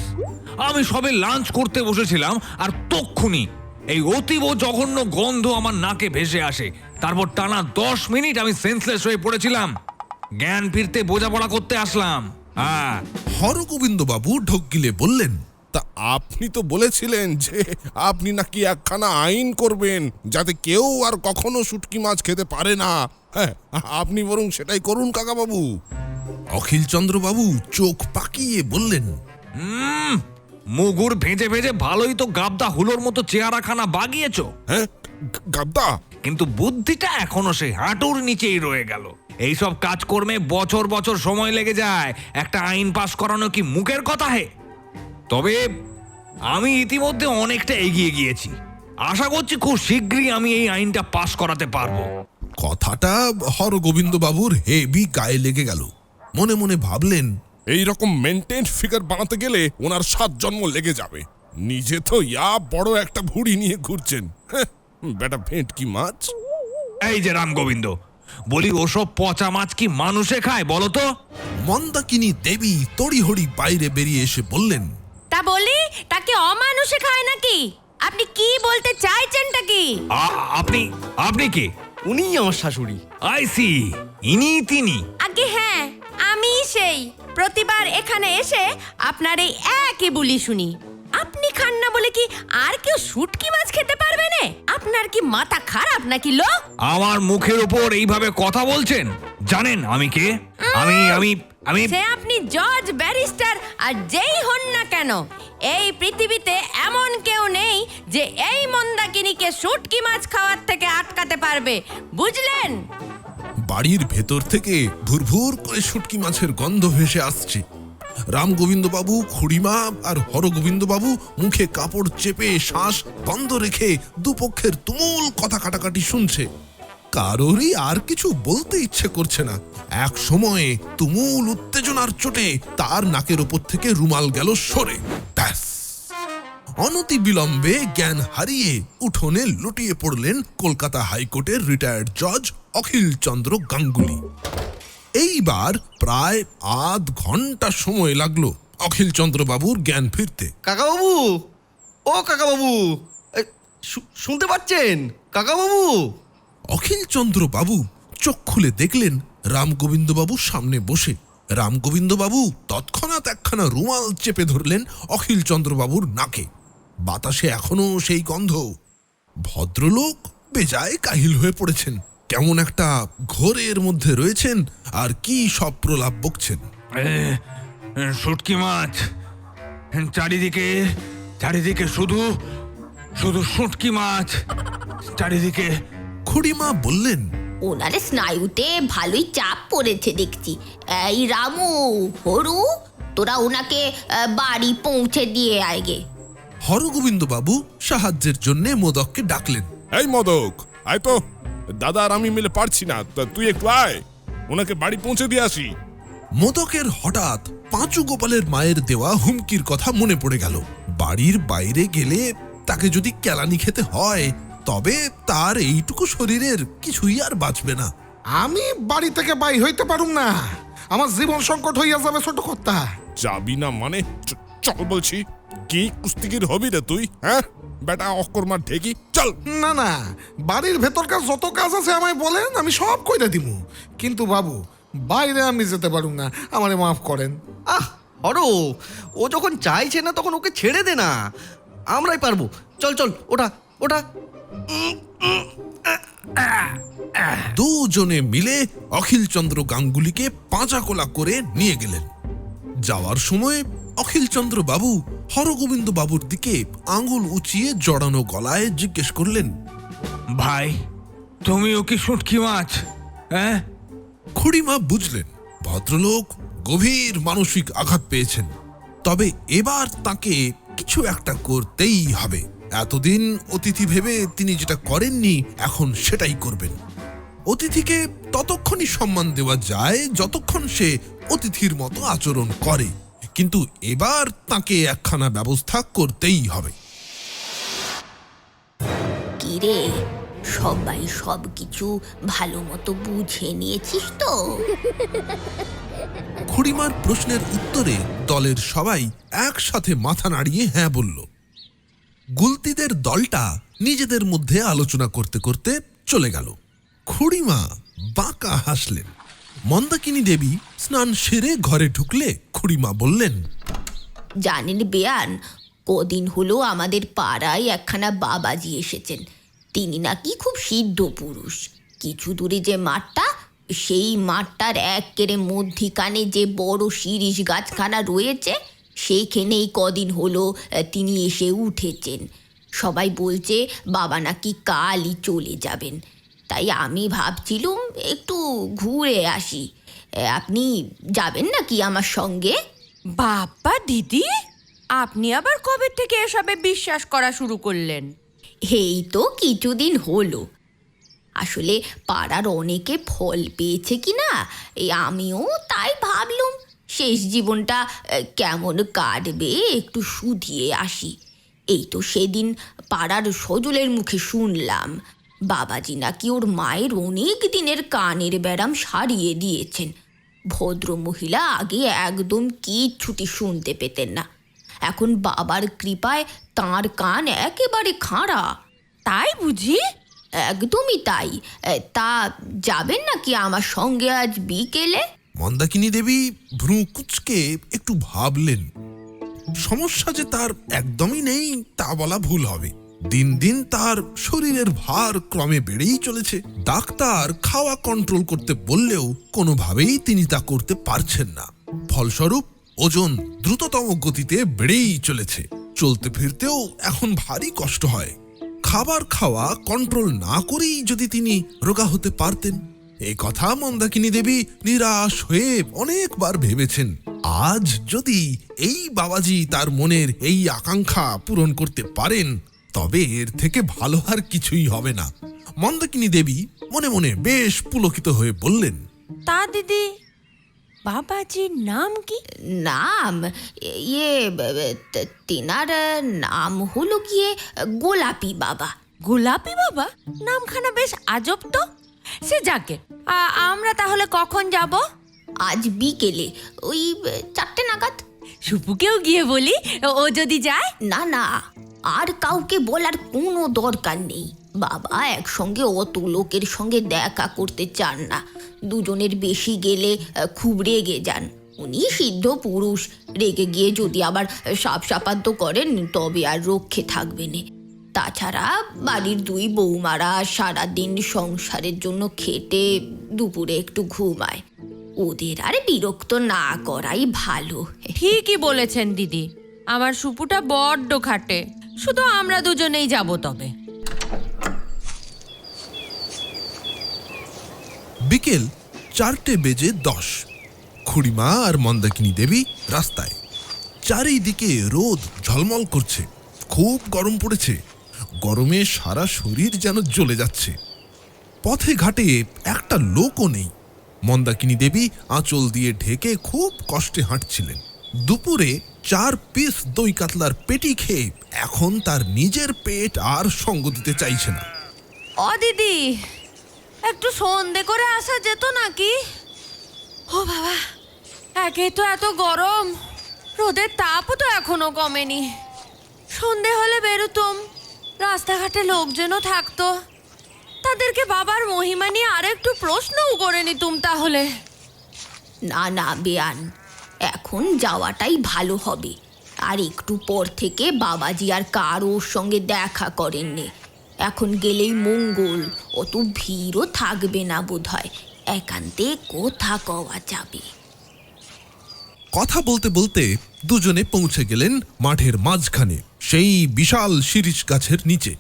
আমি সবে লাঞ্চ করতে বসেছিলাম আর তক্ষুনি এই অতীব জঘন্য গন্ধ আমার নাকে ভেসে আসে। তারপর টানা 10 মিনিট আমি সেন্সলেস হয়ে পড়েছিলাম। জ্ঞান ফিরতে বোঝাপড়া করতে আসলাম। হ্যাঁ, হরগোবিন্দবাবু ঢোক গিলে বললেন, তা আপনি তো বলেছিলেন যে আপনি নাকি একখানা আইন করবেন যাতে কেউ আর কখনো শুটকি মাছ খেতে পারে না। হ্যাঁ, আপনি বরং সেটাই করুন কাকাবাবু। অখিলচন্দ্রবাবু চোখ পাকিয়ে বললেন, মুগুর ভেজে ভেজে ভালোই তো গাবদা হুলোর মতো চেহারাখানা বাগিয়েছ। হ্যাঁ, গাদ্দা। কিন্তু বুদ্ধিটা এখনো সেই হাঁটুর নিচেই রয়ে গেল। এইসব কাজকর্মে বছর বছর সময় লেগে যায়। একটা আইন পাস করানো কি মুখের কথা হে? তবে আমি ইতিমধ্যে অনেকটা এগিয়ে গিয়েছি। আশা করছি খুব শীঘ্রই আমি এই আইনটা পাস করাতে পারবো। কথাটা হরগোবিন্দবাবুর হেভি গায়ে লেগে গেল। মনে মনে ভাবলেন, এই রকম মেনটেন ফিগার বানাতে গেলে ওনার 7 জন্ম লেগে যাবে। নিজে তো ইয়া বড় একটা ভুঁড়ি নিয়ে ঘুরছেন। হ্যাঁ, বেটা ভেটকি মাছ। এই যে রামগোবিন্দ, বলি ওসব পচা মাছ কি মানুষে খায় বলো তো? মন্দাকিনী দেবী তড়িহড়ি বাইরে বেরিয়ে এসে বললেন, তা বলি, তাকে অমানুষে খায় নাকি? আপনি কি বলতে চাইছেনটা কি? আপনি কি? উনিই আমার শাশুড়ি। আই সি, ইনি তিনি। আগে হ্যাঁ, আমি সেই প্রতিবার এখানে এসে আপনার এই একই বুলি শুনি। আপনি খান না বলে কি আর কেউ শুটকি মাছ খেতে পারবে না? আপনার কি মাথা খারাপ নাকি লো? আমার মুখের উপর এইভাবে কথা বলছেন? জানেন আমি কে? আমি সে আপনি জজ, ব্যারিস্টার আর যেই হন না কেন, এই পৃথিবীতে এমন কেউ নেই যে এই মন্দাকিনীকে শুটকি মাছ খাওয়ার থেকে আটকাতে পারবে, বুঝলেন? বাড়ির ভেতর থেকে ভুরভুর করে শুটকি মাছের গন্ধ ভেসে আসছে। রামগোবিন্দবাবু, খুড়িমা আর হরগোবিন্দবাবু মুখে কাপড় চেপে শ্বাস বন্ধ রেখে দুপক্ষের তুমুল কথা কাটাকাটি শুনছে। কারোরই আর কিছু বলতে ইচ্ছে করছে না। এক সময়ে তুমুল উত্তেজনার চোটে তার নাকের ওপর থেকে রুমাল গেল সরে। ব্যাস, অনতি বিলম্বে জ্ঞান হারিয়ে উঠোনে লুটিয়ে পড়লেন কলকাতা হাইকোর্টের রিটায়ার্ড জজ অখিলচন্দ্র গাঙ্গুলি। এইবার প্রায় আধ ঘন্টা সময় লাগলো অখিলচন্দ্রবাবুর জ্ঞান ফিরতে। কাকাবাবু, ও কাকাবাবু, শুনতে পাচ্ছেন কাকাবাবু? অখিলচন্দ্রবাবু চোখ খুলে দেখলেন রামগোবিন্দবাবু সামনে বসে। রামগোবিন্দবাবু তৎক্ষণাৎ একখানা রুমাল চেপে ধরলেন অখিলচন্দ্রবাবুর নাকে। বাতাসে এখনো সেই গন্ধ। ভদ্রলোক বেজায় কাহিল হয়ে পড়েছেন। কেমন একটা ঘোরের মধ্যে রয়েছেন আর কি সব প্রলাপ বকছেন। শুটকি মাছ, চারিদিকে শুধু শুটকি মাছ, চারিদিকে। খুড়িমা বললেন, ওনার স্নায়ুতে ভালোই চাপ পড়েছে দেখছি। এই রামু, হরু, তোরা ওনাকে বাড়ি পৌঁছে দিয়ে আয়গে। হরগোবিন্দ বাবু সাহায্যের জন্য মোদককে ডাকলেন। এই মদক, আয় তো। দাদা আর আমি মিলে পারছি না, তা তুই একটু আয়, ওনাকে বাড়ি পৌঁছে দিয়ে আসি। মোদকের হঠাৎ পাঁচু গোপালের মায়ের দেওয়া হুমকির কথা মনে পড়ে গেল। বাড়ির বাইরে গেলে তাকে যদি কেলানি খেতে হয়, তবে তার এইটুকু শরীরের কিছুই আর বাঁচবে না। আমি বাড়ি থেকে বাই হইতে পারুম না, আমার জীবন সংকট হইয়া যাবে ছোট কর্তা। যাবি না মানে? চল বলছি। কি কুস্তিগির হবি রে তুই? হ্যাঁ বেটা অকর্মার ঢেকি, চল। না না, বাড়ির ভেতরকার যত কাজ আছে আমায় বলেন, আমি সব কইরা দিমু। কিন্তু বাবু, বাইরে আমি যেতে পারুম না, আমারে মাফ করেন। হর, ও যখন চাইছে না তখন ওকে ছেড়ে দে না, আমরাই পারবো। চল চল, ওটা ওটা। দুজনে মিলে অখিলচন্দ্র গাঙ্গুলিকে পাঁচাকোলা করে নিয়ে গেলেন। যাওয়ার সময় অখিলচন্দ্র বাবু হরগোবিন্দ বাবুর দিকে আঙুল উঁচিয়ে জড়ানো গলায় জিজ্ঞেস করলেন, ভাই, তুমিও কি শুটকি মাছ? হ্যাঁ? খুড়িমা বুঝলেন ভদ্রলোক গভীর মানসিক আঘাত পেয়েছেন, তবে এবার তাকে কিছু একটা করতেই হবে। এতদিন অতিথি ভেবে তিনি যেটা করেননি, এখন সেটাই করবেন। অতিথিকে ততক্ষণই সম্মান দেওয়া যায় যতক্ষণ সে অতিথির মতো আচরণ করে, কিন্তু এবার তাকে একখানা ব্যবস্থা করতেই হবে। কিরে, সবাই সবকিছু ভালো মতো বুঝে নিয়েছিস তো? খুড়িমার প্রশ্নের উত্তরে দলের সবাই একসাথে মাথা নাড়িয়ে হ্যাঁ বলল। গুলতিদের দলটা নিজেদের মধ্যে আলোচনা করতে করতে চলে গেল। খুড়িমা বাঁকা হাসলেন। মন্দাকিনী দেবী স্নান সেরে ঘরে ঢুকলে খুড়িমা বললেন, জানেন বেয়ান, কদিন হলো আমাদের পাড়ায় একখানা বাবাজি এসেছেন। তিনি নাকি খুব সিদ্ধ পুরুষ। কিছু দূরে যে মাঠটা, সেই মাঠটার একেবারে মধ্যিখানে যে বড় শিরিষ গাছখানা রয়েছে, সেইখানেই কদিন হলো তিনি এসে উঠেছেন। সবাই বলছে বাবা নাকি কালই চলে যাবেন। তাই আমি ভাবছিলুম একটু ঘুরে আসি। আপনি যাবেন নাকি আমার সঙ্গে? বাপ্পা দিদি, আপনি আবার কবে থেকে এসবে বিশ্বাস করা শুরু করলেন? এই তো কিছুদিন হলো। আসলে পাড়ার অনেকে ফল পেয়েছে কি না, এই আমিও তাই ভাবলুম শেষ জীবনটা কেমন কাটবে একটু শুধিয়ে আসি। এই তো সেদিন পাড়ার সজলের মুখে শুনলাম বাবাজি নাকি ওর মায়ের অনেক দিনের কানের ব্যারাম সারিয়ে দিয়েছেন। ভদ্র মহিলা আগে একদম কিচ্ছুটি শুনতে পেতেন না, এখন বাবার কৃপায় তাঁর কান একেবারে খাঁড়া। তাই বুঝি? একদমই তাই। তা যাবেন নাকি আমার সঙ্গে আজ বিকেলে? মন্দাকিনী দেবী ভ্রু কুঁচকে একটু ভাবলেন। সমস্যা যে তার একদমই নেই তা বলা ভুল হবে। দিন দিন তার শরীরের ভার ক্রমে বেড়েই চলেছে। ডাক্তার খাওয়া কন্ট্রোল করতে বললেও কোনোভাবেই তিনি তা করতে পারছেন না। ফলস্বরূপ ওজন দ্রুততম গতিতে বেড়েই চলেছে। চলতে ফিরতেও এখন ভারী কষ্ট হয়। খাবার খাওয়া কন্ট্রোল না করেই যদি তিনি রোগা হতে পারতেন। এই কথা মন্দাকিনী দেবী নিরাশ হয়ে অনেকবার ভেবেছেন। আজ যদি এই বাবাজি তার মনের এই আকাঙ্ক্ষা পূরণ করতে পারেন, তবে এর থেকে ভালো আর কিছুই হবে না। মন্দাকিনী দেবী মনে মনে বেশ পুলকিত হয়ে বললেন, তা দিদি, বাবাজির নাম কি? নাম তেনার নাম হলো গিয়ে গোলাপি বাবা। গোলাপি বাবা? নামখানা বেশ আজব তো। সে যাকে, আমরা তাহলে কখন যাব? আজ বিকেলে ওই 4টে নাগাদ। সুপুকেও গিয়ে বলি, ও যদি যায়। না না, আর কাউকে বলার কোনো দরকার নেই। বাবা একসঙ্গে অত লোকের সঙ্গে দেখা করতে চান না। দুজনের বেশি গেলে খুব রেগে যান। উনি সিদ্ধ পুরুষ, রেগে গিয়ে যদি আবার সাপসাপান্ত করেন তবে আর রক্ষে থাকবে না। তাছাড়া বাড়ির 2 বৌমারা সারাদিন সংসারের জন্য খেটে দুপুরে একটু ঘুমায়। ওদের আর বিরক্ত না করাই ভালো। ঠিকই বলেছেন দিদি, আমার সুপুটা বড্ড খাটে। শুধু আমরা দুজনেই যাব তবে। বিকেল 4:10। খুড়িমা আর মন্দাকিনী দেবী রাস্তায়। চারিদিকে রোদ ঝলমল করছে। খুব গরম পড়েছে। গরমে সারা শরীর যেন জ্বলে যাচ্ছে। পথে ঘাটে একটা লোকও নেই। মন্দাকিনী দেবী আঁচল দিয়ে ঢেকে খুব কষ্টে হাঁটছিলেন। দুপুরে 4 পিস দই কাতলার পেটি খেয়ে এখন তার নিজের পেট আর সঙ্গ দিতে চাইছে না। ও দিদি, একটু সন্ধে করে আসা যেত নাকি? ও বাবা, একে তো এত গরম, রোদের তাপও তো এখনো কমেনি। সন্ধে হলে বেরোতুম, রাস্তাঘাটে লোকজনও থাকতো, তাদেরকে বাবার মহিমা নিয়ে আর একটু প্রশ্নও করে নিতুম তাহলে। না না বেয়ান, এখন যাওয়াটাই ভালো হবে। আর একটু পর থেকে বাবাজি আর কারোর সঙ্গে দেখা করেননি। এখন গেলেই মঙ্গল, অত ভিড়ও থাকবে না বোধহয়। একান্তে কোথা কওয়া যাবে। কথা বলতে বলতে দুজনে পৌঁছে গেলেন মাঠের মাঝখানে, সেই বিশাল শিরীষ গাছের নিচে।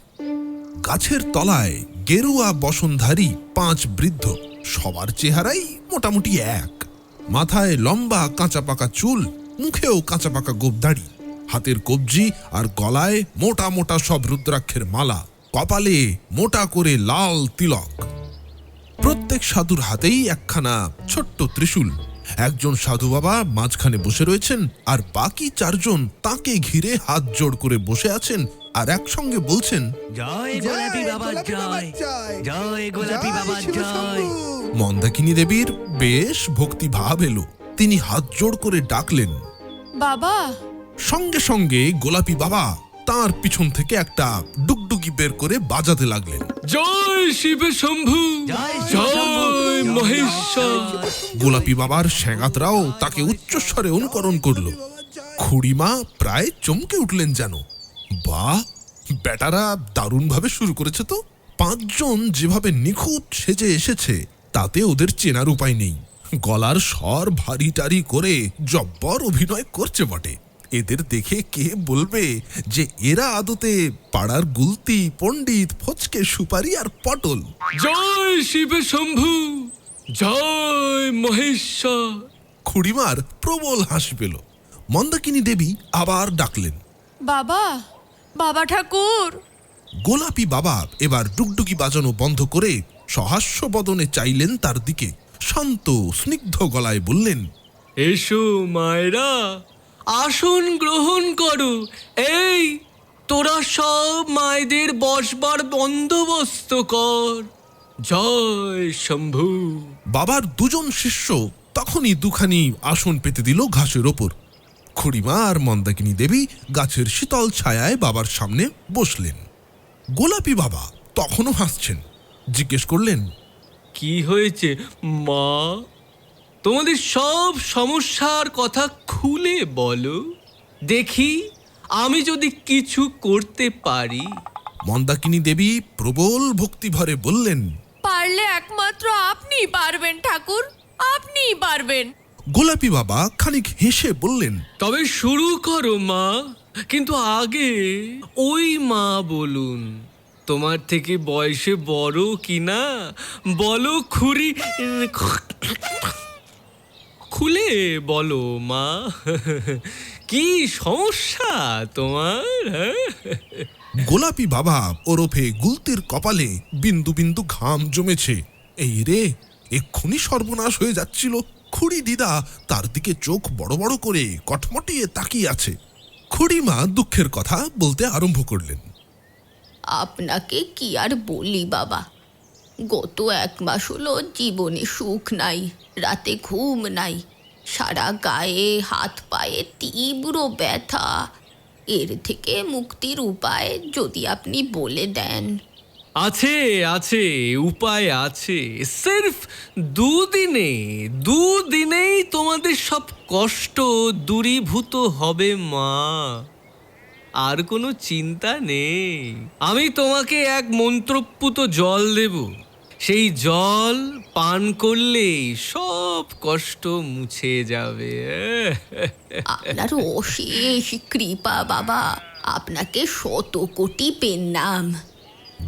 গাছের তলায় গেরুয়া বসনধারী 5 বৃদ্ধ, সবার চেহারাই মোটামুটি এক। মাথায় লম্বা কাঁচা পাকা চুল, মুখেও কাঁচা পাকা গোঁফদাড়ি, হাতের কবজি আর গলায় মোটা মোটা সব রুদ্রাক্ষের মালা, কপালে মোটা করে লাল তিলক। প্রত্যেক সাধুর হাতেই একখানা ছোট্ট ত্রিশূল। একজন সাধু বাবা মাঝখানে বসে রয়েছেন, আর বাকি 4 জন তাকে ঘিরে হাত জোড় করে বসে আছেন আর একসঙ্গে বলছেন, জয় গোলাপি বাবা জয়, জয় গোলাপি বাবা জয়। মন্দাকিনী দেবীর বেশ ভক্তিভাব এলো। তিনি হাত জোড় করে ডাকলেন, বাবা। সঙ্গে সঙ্গে গোলাপি বাবা তার পিছন থেকে একটা ডুগডুগি বের করে বাজাতে লাগলেন। জয় শিব শম্ভু, জয় মহেশ্বর। গোলাপি বাবার সেগাতরাও তাকে উচ্চস্বরে অনুকরণ করলো। খুড়িমা প্রায় চমকে উঠলেন যেন। বাহ, বেটারা দারুণভাবে শুরু করেছে তো। 5 জন যেভাবে নিখুঁত সেজে এসেছে তাতে ওদের চেনার উপায় নেই। গলার স্বর ভারী টারি করে জব্বর অভিনয় করছে বটে। এদের দেখে কে বলবে যে এরা আদতে পাড়ার গুলতি, পণ্ডিত, ফচকে, সুপারি আর পটল। জয় শিব শম্ভু, জয় মহেশ্বর। খুড়িমার প্রবল হাসি পেল। মন্দাকিনী দেবী আবার ডাকলেন, বাবা, বাবা ঠাকুর। গোলাপি বাবা এবার ডুগডুগি বাজানো বন্ধ করে সহাস্য বদনে চাইলেন তার দিকে। শান্ত স্নিগ্ধ গলায় বললেন, এসো মায়েরা, আসন গ্রহণ করো। এই তোরা সব মায়েদের বসবার বন্দোবস্ত কর। জয় শম্ভু। বাবার 2 জন শিষ্য তখনই 2খানি আসন পেতে দিল ঘাসের ওপর। খুড়িমা আর মন্দাকিনী দেবী গাছের শীতল ছায়ায় বাবার সামনে বসলেন। গোলাপি বাবা তখনও হাসছেন। জিজ্ঞেস করলেন, কি হয়েছে মা? তোমাদের সব সমস্যার কথা খুলে বলো, দেখি আমি যদি কিছু করতে পারি। মন্দাকিনী দেবী প্রবল ভক্তিভরে বললেন, পারলে একমাত্র আপনিই পারবেন ঠাকুর, আপনিই পারবেন। গোলাপি বাবা খানিক হেসে বললেন, তবে শুরু করো মা, কিন্তু আগে ওই মা বলুন, তোমার থেকে বয়সে বড় কিনা বলো খুড়ি, খুলে বলো মা, কি সমস্যা তোমার? গোলাপি বাবা ওরফে গুলতির কপালে বিন্দু বিন্দু ঘাম জমেছে। এই রে, এক্ষুনি সর্বনাশ হয়ে যাচ্ছিল। খুড়ি দিদা তার দিকে চোখ বড় বড় করে কটমটিয়ে তাকিয়ে আছে। খুড়িমা দুঃখের কথা বলতে আরম্ভ করলেন, আপনাকে কি আর বলি বাবা, গত 1 মাস হলো জীবনে সুখ নাই, রাতে ঘুম নাই, সারা গায়ে হাত পায়ে তীব্র ব্যথা। এর থেকে মুক্তির উপায় যদি আপনি বলে দেন। আছে আছে, উপায় আছে। সির্ফ 2 দিনেই তোমাদের সব কষ্ট দূরীভূত হবে মা। আর কোনো চিন্তা নেই। আমি তোমাকে এক মন্ত্রপুত জল দেব, সেই জল পান করলেই সব কষ্ট মুছে যাবে। আপনার অশেষ কৃপা বাবা, আপনাকে 100 কোটি প্রণাম।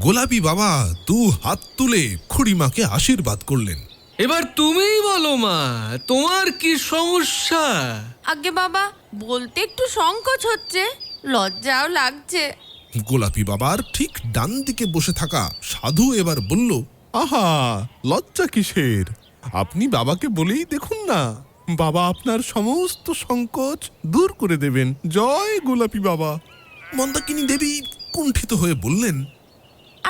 গোলাপি বাবা 2 হাত তুলে খুড়িমাকে আশীর্বাদ করলেন। এবার তুমিই বলো মা, তোমার কি সমস্যা? আগে বাবা, বলতে একটু সংকোচ হচ্ছে, লজ্জাও লাগছে। গোলাপি বাবার ঠিক ডান দিকে বসে থাকা সাধু এবার বলল, আহা, লজ্জা কিসের? আপনি বাবাকে বলেই দেখুন না, বাবা আপনার সমস্ত সংকোচ দূর করে দেবেন। জয় গোলাপি বাবা। মন্দাকিনী দেবী কুণ্ঠিত হয়ে বললেন,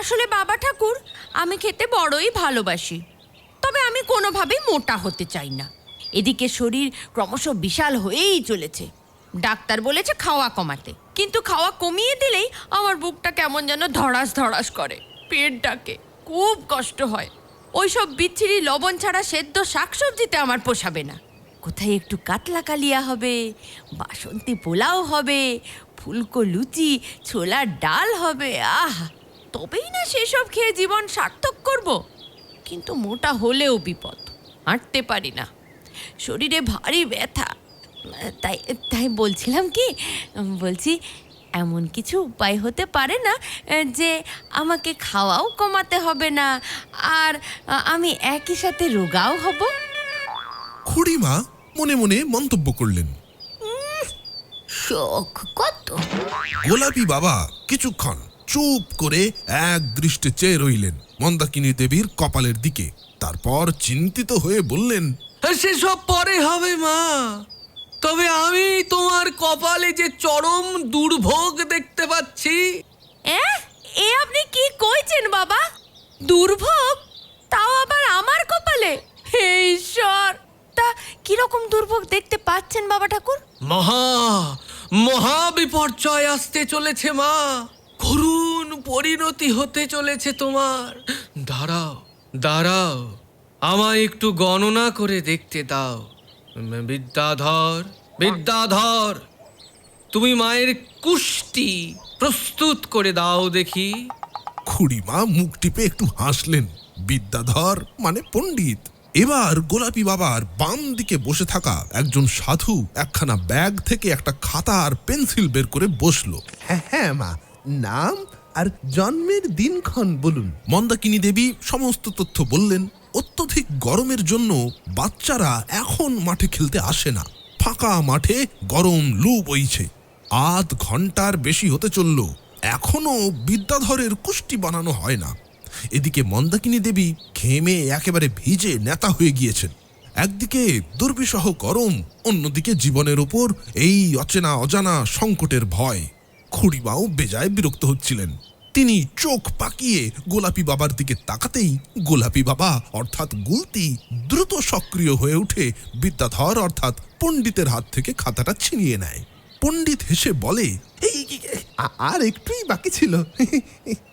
আসলে বাবা ঠাকুর, আমি খেতে বড়ই ভালোবাসি, তবে আমি কোনোভাবেই মোটা হতে চাই না। এদিকে শরীর ক্রমশ বিশাল হয়েই চলেছে। ডাক্তার বলেছে খাওয়া কমাতে, কিন্তু খাওয়া কমিয়ে দিলেই আমার বুকটা কেমন যেন ধড়াস ধড়াস করে, পেট ডাকে, খুব কষ্ট হয়। ওইসব বিচ্ছিরি লবণ ছাড়া সেদ্ধ শাকসবজিতে আমার পোষাবে না। কোথায় একটু কাতলা কালিয়া হবে, বাসন্তী পোলাও হবে, ফুলকো লুচি, ছোলার ডাল হবে, আহা, তবেই না সেসব খেয়ে জীবন সার্থক করব। কিন্তু মোটা হলেও বিপদ, হাঁটতে পারি না, শরীরে ভারী ব্যথা। তাই তাই বলছিলাম কি, বলছি এমন কিছু উপায় হতে পারে না যে আমাকে খাওয়াও কমাতে হবে না, আর আমি একই সাথে রোগাও হব? খুড়িমা মনে মনে মন্তব্য করলেন। শখ কত! গোলাপি বাবা কিছুক্ষণ চুপ করে এক দৃষ্টে চেয়ে রইলেন মন্দাকিনী দেবীর কপালের দিকে। তারপর চিন্তিত হয়ে বললেন, সেসব পরে হবে মা, তবে আমি তোমার কপালে যে চরম দুর্ভোগ দেখতে পাচ্ছি। এ আপনি কি কইছেন বাবা? দুর্ভোগ? তাও আবার আমার কপালে? হে ঈশ্বর! তা কিরকম দুর্ভোগ দেখতে পাচ্ছেন বাবা ঠাকুর? মহা বিপর্যয় আসতে চলেছে মা, করুণ পরিণতি হতে চলেছে তোমার। দাঁড়াও দাঁড়াও, আমায় একটু গণনা করে দেখতে দাও। বিদ্যাধর, তুমি মায়ের কুষ্টি প্রস্তুত করে দাও দেখি। খুড়িমা মুখ টিপে একটু হাসলেন। বিদ্যাধর মানে পণ্ডিত। এবার গোলাপি বাবার বাম দিকে বসে থাকা একজন সাধু একখানা ব্যাগ থেকে একটা খাতা আর পেন্সিল বের করে বসলো। হ্যাঁ মা, নাম আর জন্মের দিনক্ষণ বলুন। মন্দাকিনী দেবী সমস্ত তথ্য বললেন। অত্যধিক গরমের জন্য বাচ্চারা এখন মাঠে খেলতে আসে না। ফাঁকা মাঠে গরম লু বইছে। আধ ঘন্টার বেশি হতে চলল, এখনো বিদ্যাধরের কুষ্টি বানানো হয় না। এদিকে মন্দাকিনী দেবী ঘেমে একেবারে ভিজে নেতা হয়ে গিয়েছেন। একদিকে দুর্বিষহ গরম, অন্যদিকে জীবনের উপর এই অচেনা অজানা সংকটের ভয়। খুড়িমাও বেজায় বিরক্ত হচ্ছিলেন। তিনি চোখ পাকিয়ে গোলাপি বাবার দিকে তাকাতেই গোলাপি বাবা অর্থাৎ গুলতি দ্রুত সক্রিয় হয়ে উঠে বিদ্যাধর অর্থাৎ পণ্ডিতের হাত থেকে খাতাটা ছিনিয়ে নেয়। পণ্ডিত হেসে বলে, আর একটুই বাকি ছিল।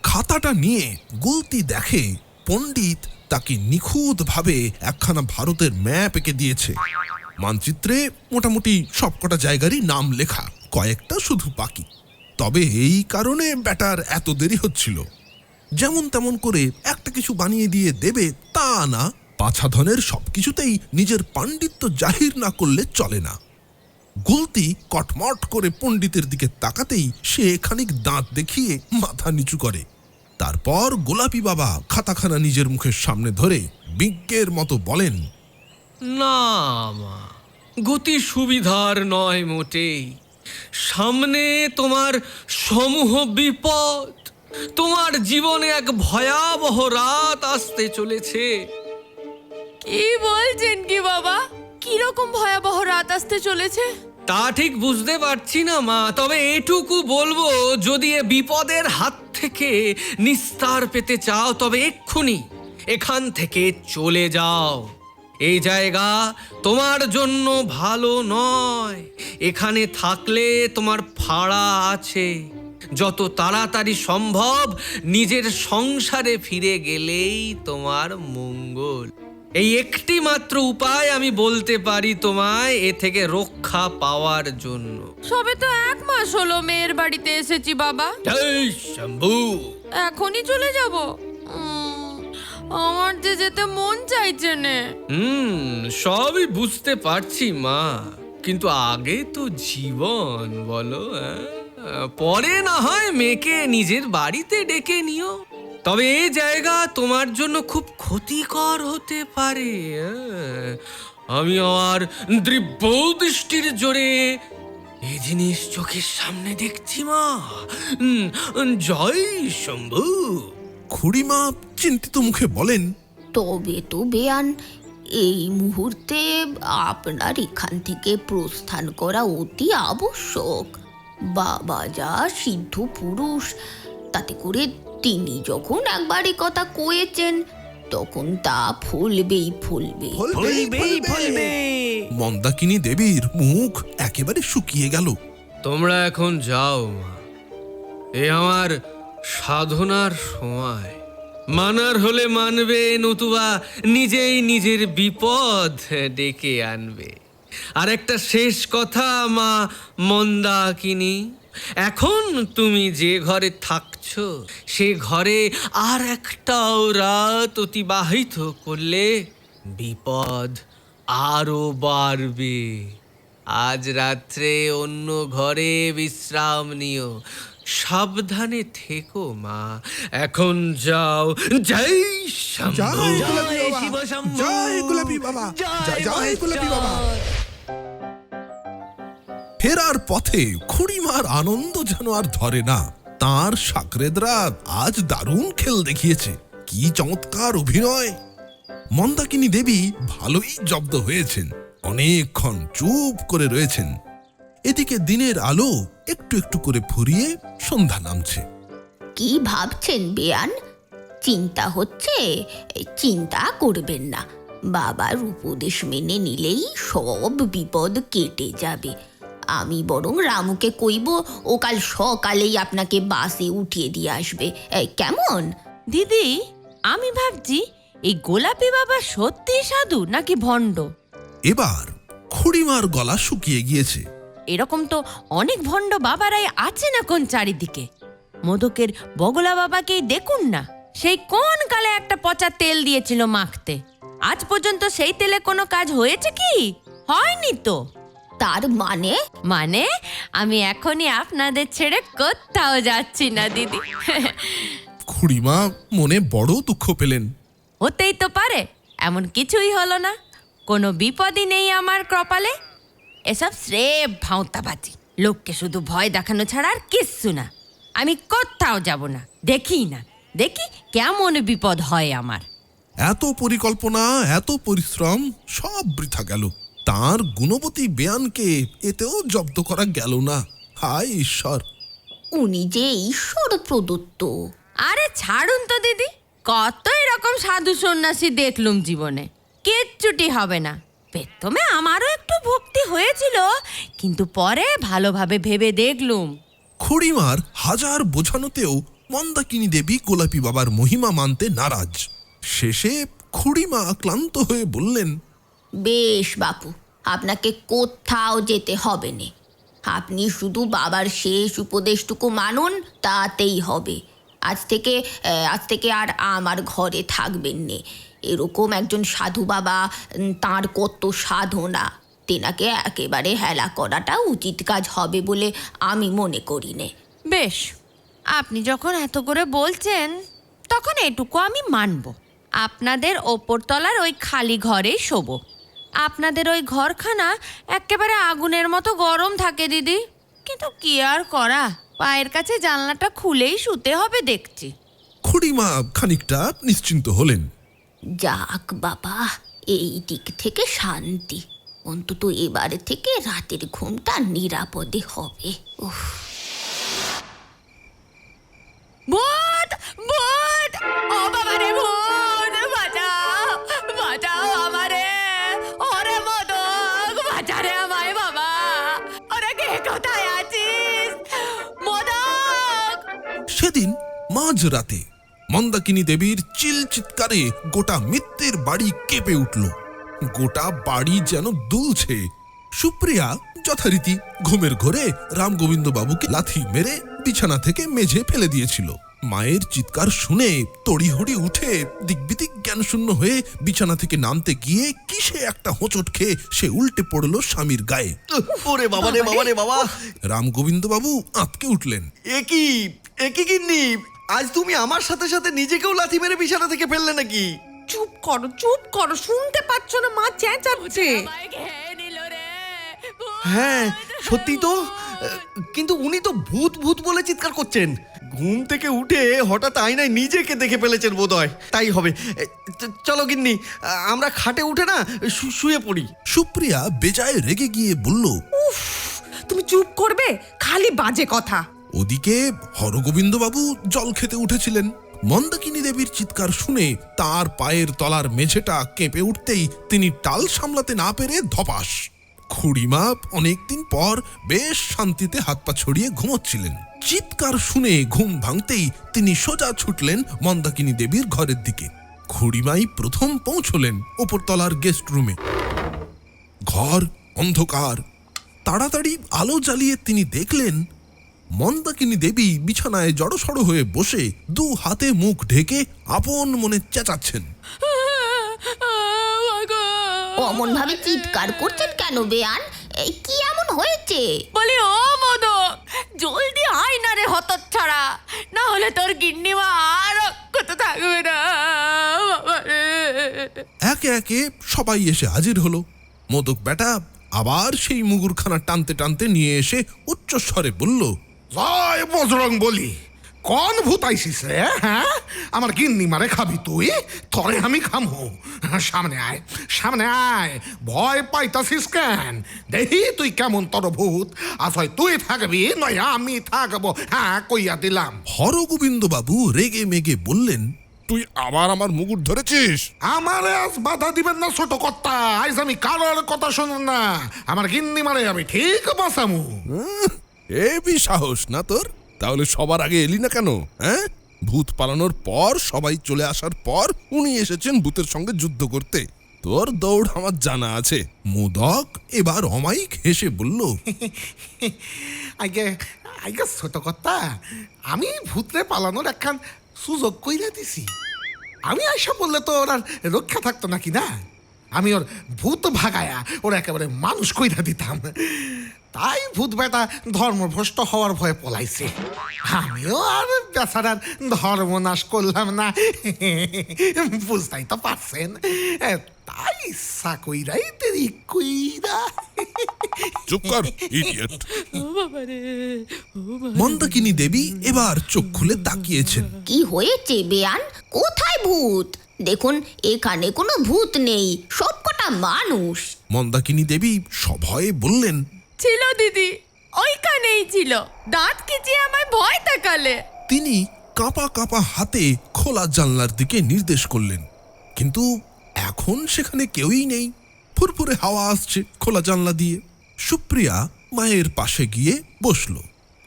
খাতাটা নিয়ে গুলতি দেখে পণ্ডিত তাকে নিখুঁতভাবে একখানা ভারতের ম্যাপ এঁকে দিয়েছে। মানচিত্রে মোটামুটি সবকটা জায়গারই নাম লেখা, কয়েকটা শুধু বাকি। তবে এই কারণে ব্যাটার এত দেরি হচ্ছিল। যেমন তেমন করে একটা কিছু বানিয়ে দিয়ে দেবে তা না, পাছাধনের সবকিছুতেই নিজের পাণ্ডিত্য জাহির না করলে চলে না। গুলতি কটমট করে পণ্ডিতের দিকে তাকাতেই সে খানিক দাঁত দেখিয়ে মাথা নিচু করে। তারপর গোলাপি বাবা খাতাখানা নিজের মুখের সামনে ধরে বিজ্ঞের মতো বলেন, না মা, গতি সুবিধার নয় মোটেই। সামনে তোমার সমূহ বিপদ, তোমার জীবনে এক ভয়াবহ রাত আসতে চলেছে। কি বলছেন কি বাবা? কিরকম ভয়াবহ রাত আসতে চলেছে? তা ঠিক বুঝতে পারছি না মা, তবে এটুকু বলবো, যদি এ বিপদের হাত থেকে নিস্তার পেতে চাও তবে এক্ষুনি এখান থেকে চলে যাও। এই জায়গা তোমার জন্য ভালো নয়। এখানে থাকলে তোমার ফাঁড়া আছে। যত তাড়াতাড়ি সম্ভব নিজের সংসারে ফিরে গেলেই তোমার মঙ্গল। এই একটি মাত্র উপায় আমি বলতে পারি তোমায় এ থেকে রক্ষা পাওয়ার জন্য। সবে তো 1 মাস হলো মেয়ের বাড়িতে এসেছি বাবা। জয় শম্ভু। এখনই চলে যাব? আমার যে যেতে মন চাইছে না। সবই বুঝতে পারছি মা, কিন্তু আগে তো জীবন বলো। পরে না হয় মেয়েকে নিজের বাড়িতে ডেকে নিও। তবে এই জায়গা তোমার জন্য খুব ক্ষতিকর হতে পারে। আমি আমার দিব্য দৃষ্টির জোরে এই জিনিস চোখের সামনে দেখছি মা। জয় শম্ভু। খুড়িমা চিন্তিত মুখে বলেন, তবে তো বেয়ান, এই মুহূর্তে আপনার এখান থেকে প্রস্থান করা অতি আবশ্যক। বাবা যা সিদ্ধ পুরুষ, তাতে করে তিনি যখন একবার এ কথা কয়েছেন তখন তা ফলবেই ফলবে। মন্দাকিনী দেবীর মুখ একেবারে শুকিয়ে গেল। তোমরা এখন যাও মা, এ আমার সাধনার সময়। মানার হলে মানবে, নতুবা নিজেই নিজের বিপদ ডেকে আনবে। আর একটা শেষ কথা মা মন্দাকিনী, এখন তুমি যে ঘরে থাকছো সে ঘরে আর একটাও রাত অতিবাহিত করলে বিপদ আরো বাড়বে। আজ রাত্রে অন্য ঘরে বিশ্রাম নিও, সাবধানে থেকো মা। এখন যাও। জয় শম্ভু। জয় গোলাপি বাবা, জয় গোলাপি বাবা। ফেরার পথে খুড়িমার আনন্দ যেন আর ধরে না। তার সাকরেদরা আজ দারুণ খেল দেখিয়েছে। কি চমৎকার অভিনয়! মন্দাকিনী দেবী ভালোই জব্দ হয়েছেন। অনেকক্ষণ চুপ করে রয়েছেন। এদিকে দিনের আলো একটু একটু করে ফুরিয়ে সন্ধ্যা নামছে। কি ভাবছেন বেয়ান? চিন্তা হচ্ছে? চিন্তা করবেন না, বাবার উপদেশ মেনে নিলেই সব বিপদ কেটে যাবে। আমি বরং রামুকে কইব, ও কাল সকালেই আপনাকে বাসে উঠিয়ে দিয়ে আসবে। কেমন? দিদি, আমি ভাবছি এই গোলাপি বাবা সত্যি সাধু নাকি ভণ্ড। এবার খুড়িমার গলা শুকিয়ে গিয়েছে। এরকম তো অনেক ভণ্ড বাবারাই আছে না কোন চারিদিকে। মোদকের বগলা বাবাকেই দেখুন না, সেই কোন কালে একটা পচা তেল দিয়েছিল মাখতে। আজ পর্যন্ত সেই তেলে কোনো কাজ হয়েছে কি? হয়নি তো। তার মানে? মানে আমি এখনই আপনাদের ছেড়ে কোথাও যাচ্ছি না দিদি। খুড়িমা মনে বড় দুঃখ পেলেন। হতেই তো পারে, এমন কিছুই হলো না, কোনো বিপদই নেই আমার কপালে। এসব স্রেফ ভাঁওতাবাজি, লোককে শুধু ভয় দেখানো ছাড়া আর কিচ্ছু না। আমি কোথাও যাব না, দেখি কেমন বিপদ হয় আমার। এত পরিকল্পনা, এত পরিশ্রম সব বৃথা গেল। তার গুণবতী বেয়ানকে এতেও জব্দ করা গেল না। হায় ঈশ্বর! উনি যে ঈশ্বর প্রদত্ত। আরে ছাড়ুন তো দিদি, কত এরকম সাধু সন্ন্যাসী দেখলুম জীবনে, কিচ্ছুটি হবে না। প্রথমে আমারও একটু ভক্তি হয়েছিল, কিন্তু পরে ভালোভাবে ভেবে দেখলুম। খুড়িমার হাজার বোঝানোতেও মন্দাকিনী দেবী গোলাপি বাবার মহিমা মানতে নারাজ। শেষে খুড়িমা ক্লান্ত হয়ে বললেন, বেশ বাপু, আপনাকে কোথাও যেতে হবে না। আপনি শুধু বাবার শেষ উপদেশটুকু মানুন, তাতেই হবে। আজ থেকে আর আমার ঘরে থাকবেন নে। এরকম একজন সাধু বাবা, তাঁর কত সাধনা, তেনাকে একেবারে হেলা করাটা উচিত কাজ হবে বলে আমি মনে করি নে। বেশ, আপনি যখন এত করে বলছেন তখন এটুকু আমি মানব। আপনাদের ওপরতলার ওই খালি ঘরেই শোবো। আপনাদের ওই ঘরখানা একেবারে আগুনের মতো গরম থাকে দিদি, কিন্তু কি আর করা, পায়ের কাছে জানলাটা খুলেই শুতে হবে দেখছি। খুড়িমা খানিকটা নিশ্চিন্ত হলেন। যাক বাবা, এই দিক থেকে শান্তি। অন্তত এবারে থেকে রাতের ঘুমটা নিরাপদে হবে। উফ। ভূত, ভূত, ও বাবা রে ভূত, বাঁচাও, বাঁচাও আমারে। ওরে মোদক, বাঁচা রে আমায় বাবা। ওরে কে কোথায় আছিস মোদক? সেদিন মাঝরাতে মন্দাকিনী দেবীর চিৎকারে গোটা মিত্রের বাড়ি কেঁপে উঠল। গোটা বাড়ি যেন দুলছে। সুপ্রিয়া যথারীতি ঘুমের ঘোরে রামগোবিন্দ বাবুকে লাথি মেরে বিছানা থেকে মেঝে ফেলে দিয়েছিল। মায়ের চিৎকার শুনে তড়িহড়ি উঠে দিকবিদিক জ্ঞানশূন্য হয়ে বিছানা থেকে নামতে গিয়ে কিসে একটা হোঁচট খেয়ে সে উল্টে পড়লো স্বামীর গায়ে। ওরে বাবা রে বাবা রে বাবা! রামগোবিন্দ বাবু আঁতকে উঠলেন। একই গিন্নি, আজ তুমি আমার সাথে সাথে নিজেকেও লাথি মেরে বিছানা থেকে ফেললে নাকি? চুপ করো, শুনতে পাচ্ছ না মা চেঁচাচ্ছে? আমায় খেয়ে নিল রে ভূত। হ্যাঁ, সত্যি তো, কিন্তু উনি তো ভূত ভূত বলে চিৎকার করছেন। ঘুম থেকে উঠে হঠাৎ আয়নায় নিজেকে দেখে ফেলেছেন বোধহয়, তাই হবে। চলো গিন্নি, আমরা খাটে উঠে না শুয়ে পড়ি। সুপ্রিয়া বেজায় রেগে গিয়ে বলল, তুমি চুপ করবে, খালি বাজে কথা। ওদিকে হরগোবিন্দবাবু জল খেতে উঠেছিলেন। মন্দাকিনী দেবীর চিৎকার শুনে তার পায়ের তলার মেঝেটা কেঁপে উঠতেই তিনি টাল সামলাতে না পেরে ধপাস। খুড়িমা অনেকদিন পর বেশ শান্তিতে হাত পা ছড়িয়ে ঘুমোচ্ছিলেন। চিৎকার শুনে ঘুম ভাঙতেই তিনি সোজা ছুটলেন মন্দাকিনী দেবীর ঘরের দিকে। খুড়িমাই প্রথম পৌঁছলেন ওপরতলার গেস্ট রুমে। ঘর অন্ধকার। তাড়াতাড়ি আলো জ্বালিয়ে তিনি দেখলেন মন্দাকিনী দেবী বিছানায় জড়সড় হয়ে বসে দু হাতে মুখ ঢেকে আপন মনে চেঁচাচ্ছেন। অমন ভাবে চিৎকার করছেন কেন বেয়ান? এই কি এমন হয়েছে? বলি ও মদক, জলদি আয় না রে হতচ্ছাড়া, না হলে তোর গিন্নিমা আর কত থাকবে না। বাবারে। একে একে সবাই এসে হাজির হলো। মোদক বেটা আবার সেই মুগুরখানা টানতে টানতে নিয়ে এসে উচ্চস্বরে বলল, জয় বজরং বলি, কোন ভূত আইসিস রে? হ্যাঁ, আমার গিন্নি মারে খাবি তুই? তরে আমি খামো। সামনে আয়, সামনে আয়, ভয় পাইতাছিস কেন? দেখি তুই কেমন তোর ভূত। আজ হয় তুই থাকবি, নয় আমি থাকবো। হ্যাঁ, কইয়া দিলাম। হরগোবিন্দবাবু রেগে মেগে বললেন, তুই আবার আমার মুগুর ধরেছিস? আমারে আজ বাধা দিবেন না ছোট কর্তা। আজ আমি কারোর কথা শুনুন না। আমার গিন্নি মারে আমি ঠিক বাঁচামু। এবি সাহস না তোর? তাহলে সবার আগে এলি না কেন? হ্যাঁ, ভূত পালানোর পর সবাই চলে আসার পর উনি এসেছেন ভূতের সঙ্গে যুদ্ধ করতে। তোর দৌড় আমার জানা আছে। মোদক এবার অমায়িক হেসে বলল, আগে আগে ছোট কর্তা, আমি ভূতরে পালানোর একখান সুযোগ কইরা দিছি। আমি আইসা বললে তো ওর আর রক্ষা থাকতো নাকি না? আমি ওর ভূত ভাগায়া ওর একেবারে মানুষ কইরা দিতাম। তাই ভূত বেটা ধর্মভ্রষ্ট হওয়ার ভয়ে পলাইছে। আমিও আর বেচারার ধর্মনাশ করলাম না। বুঝতেই তো পারছেন। তাই ইচ্ছা কইরাই দেরি কইরা। চুপ কর, ইডিয়েট। মন্দাকিনী দেবী এবার চোখ খুলে তাকিয়েছেন। কি হয়েছে বেয়ান? কোথায় ভূত? দেখুন, এখানে কোনো ভূত নেই, সব কটা মানুষ। মন্দাকিনী দেবী সভয়ে বললেন, ছিল দিদি, ওইখানেই ছিল, দাঁত খিচিয়ে আমায় ভয় দেখালে। তিনি কাঁপা কাঁপা হাতে খোলা জানলার দিকে নির্দেশ করলেন। কিন্তু এখন সেখানে কেউই নেই। ফুরফুরে হাওয়া আসছে খোলা জানলা দিয়ে। সুপ্রিয়া মায়ের পাশে গিয়ে বসল।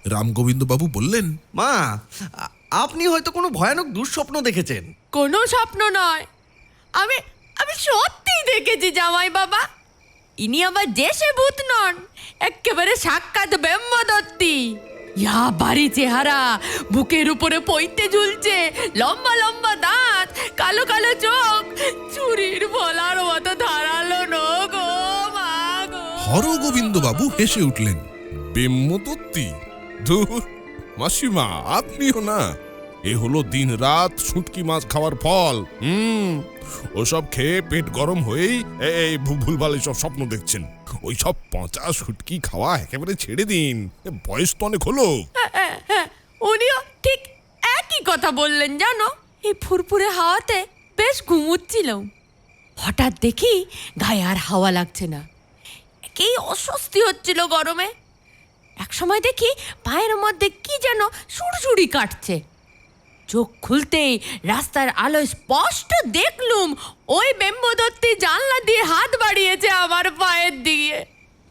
রামগোবিন্দবাবু বললেন, মা, আপনি হয়তো কোনো ভয়ানক দুঃস্বপ্ন দেখেছেন। কোনো স্বপ্ন নয়, আমি আমি সত্যিই দেখেছি জামাই বাবা। ইনি আবার দেশে ভূত নন, একেবারে সাক্ষাৎ ব্রহ্মদত্তি। ইয়া বাড়ি চেহারা, বুকের উপরে পৈতে ঝুলছে, লম্বা লম্বা দাঁত, কালো কালো চোখ, চুরির ভোলার মতো ধারালো নখ। ও মা গো। হরগোবিন্দবাবু হেসে উঠলেন। ব্রহ্মদত্তি? ধুর, মাসিমা আপনিও না। এ হলো দিন রাত শুটকি মাছ খাওয়ার ফল। ওসব খেয়ে পেট গরম হয়েই এই ভুলভাল সব স্বপ্ন দেখছেন। ওই সব পচা শুটকি খাওয়া একেবারে ছেড়ে দিন, বয়স তো অনেক হলো। উনিও ঠিক একই কথা বললেন জানো। এই ফুরফুরে হাওয়াতে বেশ ঘুমুচ্ছিলাম, হঠাৎ দেখি গায়ে আর হাওয়া লাগছে না, একেই অস্বস্তি হচ্ছিল গরমে। এক সময় দেখি পায়ের মধ্যে কি যেন সুড়সুড়ি কাটছে। চোখ খুলতেই রাস্তার আলোয় স্পষ্ট দেখলুম ওই ব্রহ্মদত্তি জানলা দিয়ে হাত বাড়িয়েছে আমার পায়ের দিকে।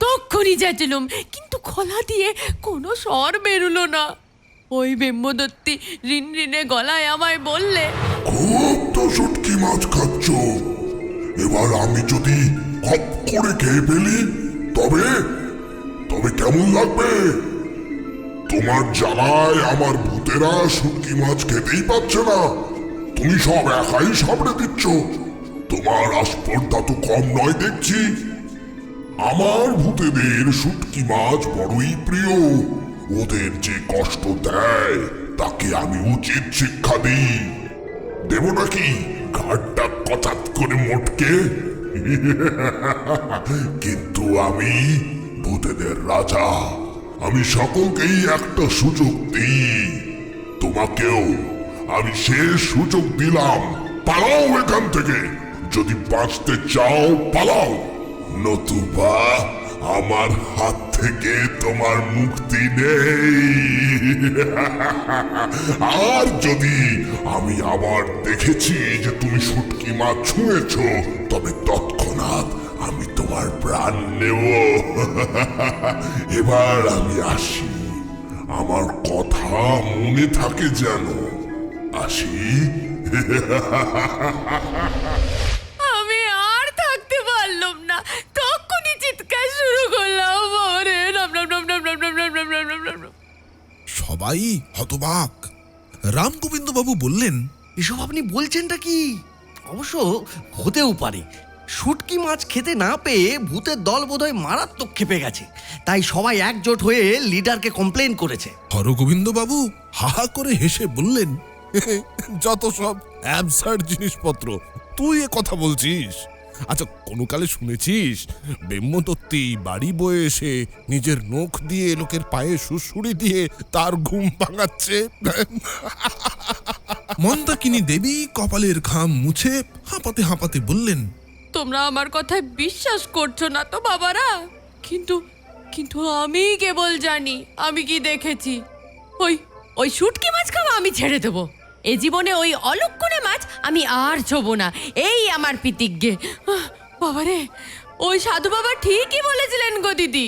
তক্ষুনি যাচ্ছিলুম, কিন্তু খোলা দিয়ে কোনো স্বর বেরুলো না। ওই ব্রহ্মদত্তি রিনরিনে গলায় আমায় বললে, খুব তো শুটকি মাছ খাচ্ছ, এবার আমি যদি খপ করে খেয়ে ফেলি তবে তবে কেমন লাগবে? তোমার জ্বালায় আমার ভূতেরা শুটকি মাছ খেতেই পাচ্ছে না, তুমি সব একাই সামনে দিচ্ছ। তোমার আস্পর্ধা তো কম নয় দেখছি। আমার ভূতেদের শুটকি মাছ বড়ই প্রিয়। ওদের যে কষ্ট দেয় তাকে আমি উচিত শিক্ষা দিই। দেব নাকি ঘাটটা কচাত করে মোটকে? কিন্তু আমি ভূতেদের রাজা। আমি সকলকেই একটা সুযোগ দিই, তোমাকেও আমি শেষ সুযোগ দিলাম। পালাও এখান থেকে, যদি বাঁচতে চাও পালাও, নতুবা আমার হাত থেকে তোমার মুক্তি নেই। আর যদি আমি আবার দেখেছি যে তুমি শুটকি মাছ ছুঁয়েছ, তবে তৎক্ষণাৎ আমি তোমার প্রাণ নেব। এবার আমি আসি, আমার কথা মনে থাকে যেন। আসি। আমি আর থাকতে পারলাম না, তখনই চিৎকার শুরু করলাম। ওরে রাম রাম রাম রাম রাম রাম রাম রাম রাম রাম রাম রাম। সবাই হতবাক। রামগোবিন্দ বাবু বললেন, এসব আপনি বলছেনটা কি? অবশ্য হতেও পারে, শুটকি মাছ খেতে না পেয়ে ভূতের দল বোধহয় মারাত্মক ক্ষেপে গেছে, তাই সবাই একজোট হয়ে লিডারকে কমপ্লেন করেছে। হরগোবিন্দ বাবু হাহা করে হেসে বললেন, যত সব অ্যাবসার্ড জিনিসপত্র, তুই এ কথা বলছিস? আচ্ছা, কোনো কালে শুনেছিস ব্রহ্মদত্তী বাড়ি বয়ে এসে নিজের নখ দিয়ে লোকের পায়ে সুড়সুড়ি দিয়ে তার ঘুম ভাঙাচ্ছে? মন্দাকিনী দেবী কপালের ঘাম মুছে হাঁপাতে হাঁপাতে বললেন, তোমরা আমার কথায় বিশ্বাস করছো না তো বাবারা, কিন্তু কিন্তু আমি কেবল জানি আমি কি দেখেছি। ওই ওই শুটকি মাছ খাওয়া আমি ছেড়ে দেবো। এ জীবনে ওই অলক্ষণে মাছ আমি আর ছোবো না, এই আমার প্রতিজ্ঞে। বাবারে, ওই সাধু বাবা ঠিকই বলেছিলেন গো দিদি।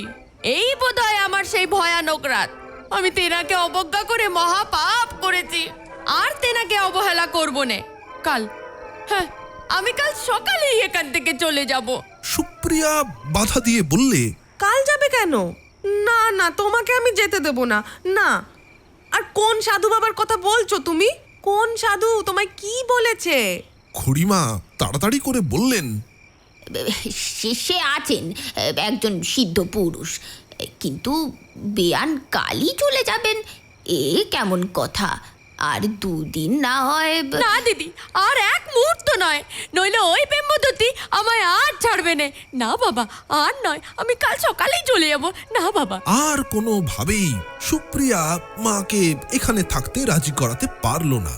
এই বোধহয় আমার সেই ভয়ানক রাত। আমি তেনাকে অবজ্ঞা করে মহাপাপ করেছি, আর তেনাকে অবহেলা করবো না। কাল, হ্যাঁ, আমি কাল সকালেই এখান থেকে চলে যাব। সুপ্রিয়া বাধা দিয়ে বললে, কাল যাবে কেন? না না, তোমাকে আমি যেতে দেব না। না। আর কোন সাধু বাবার কথা বলছো তুমি? কোন সাধু তোমায় কি বলেছে? খুড়িমা তাড়াতাড়ি করে বললেন, সে আছেন একজন সিদ্ধ পুরুষ, কিন্তু বেয়ান কালই চলে যাবেন। এ কেমন কথা? আর দুদিন না হয়। না দিদি, আর এক মুহূর্ত নয়, নইলে ওই ব্রহ্মদত্তী আমায় আর ছাড়বে না। না বাবা, আর নয়, আমি কাল সকালেই চলে যাব। না বাবা। আর কোনোভাবেই সুপ্রিয়া মাকে এখানে থাকতে রাজি করাতে পারল না।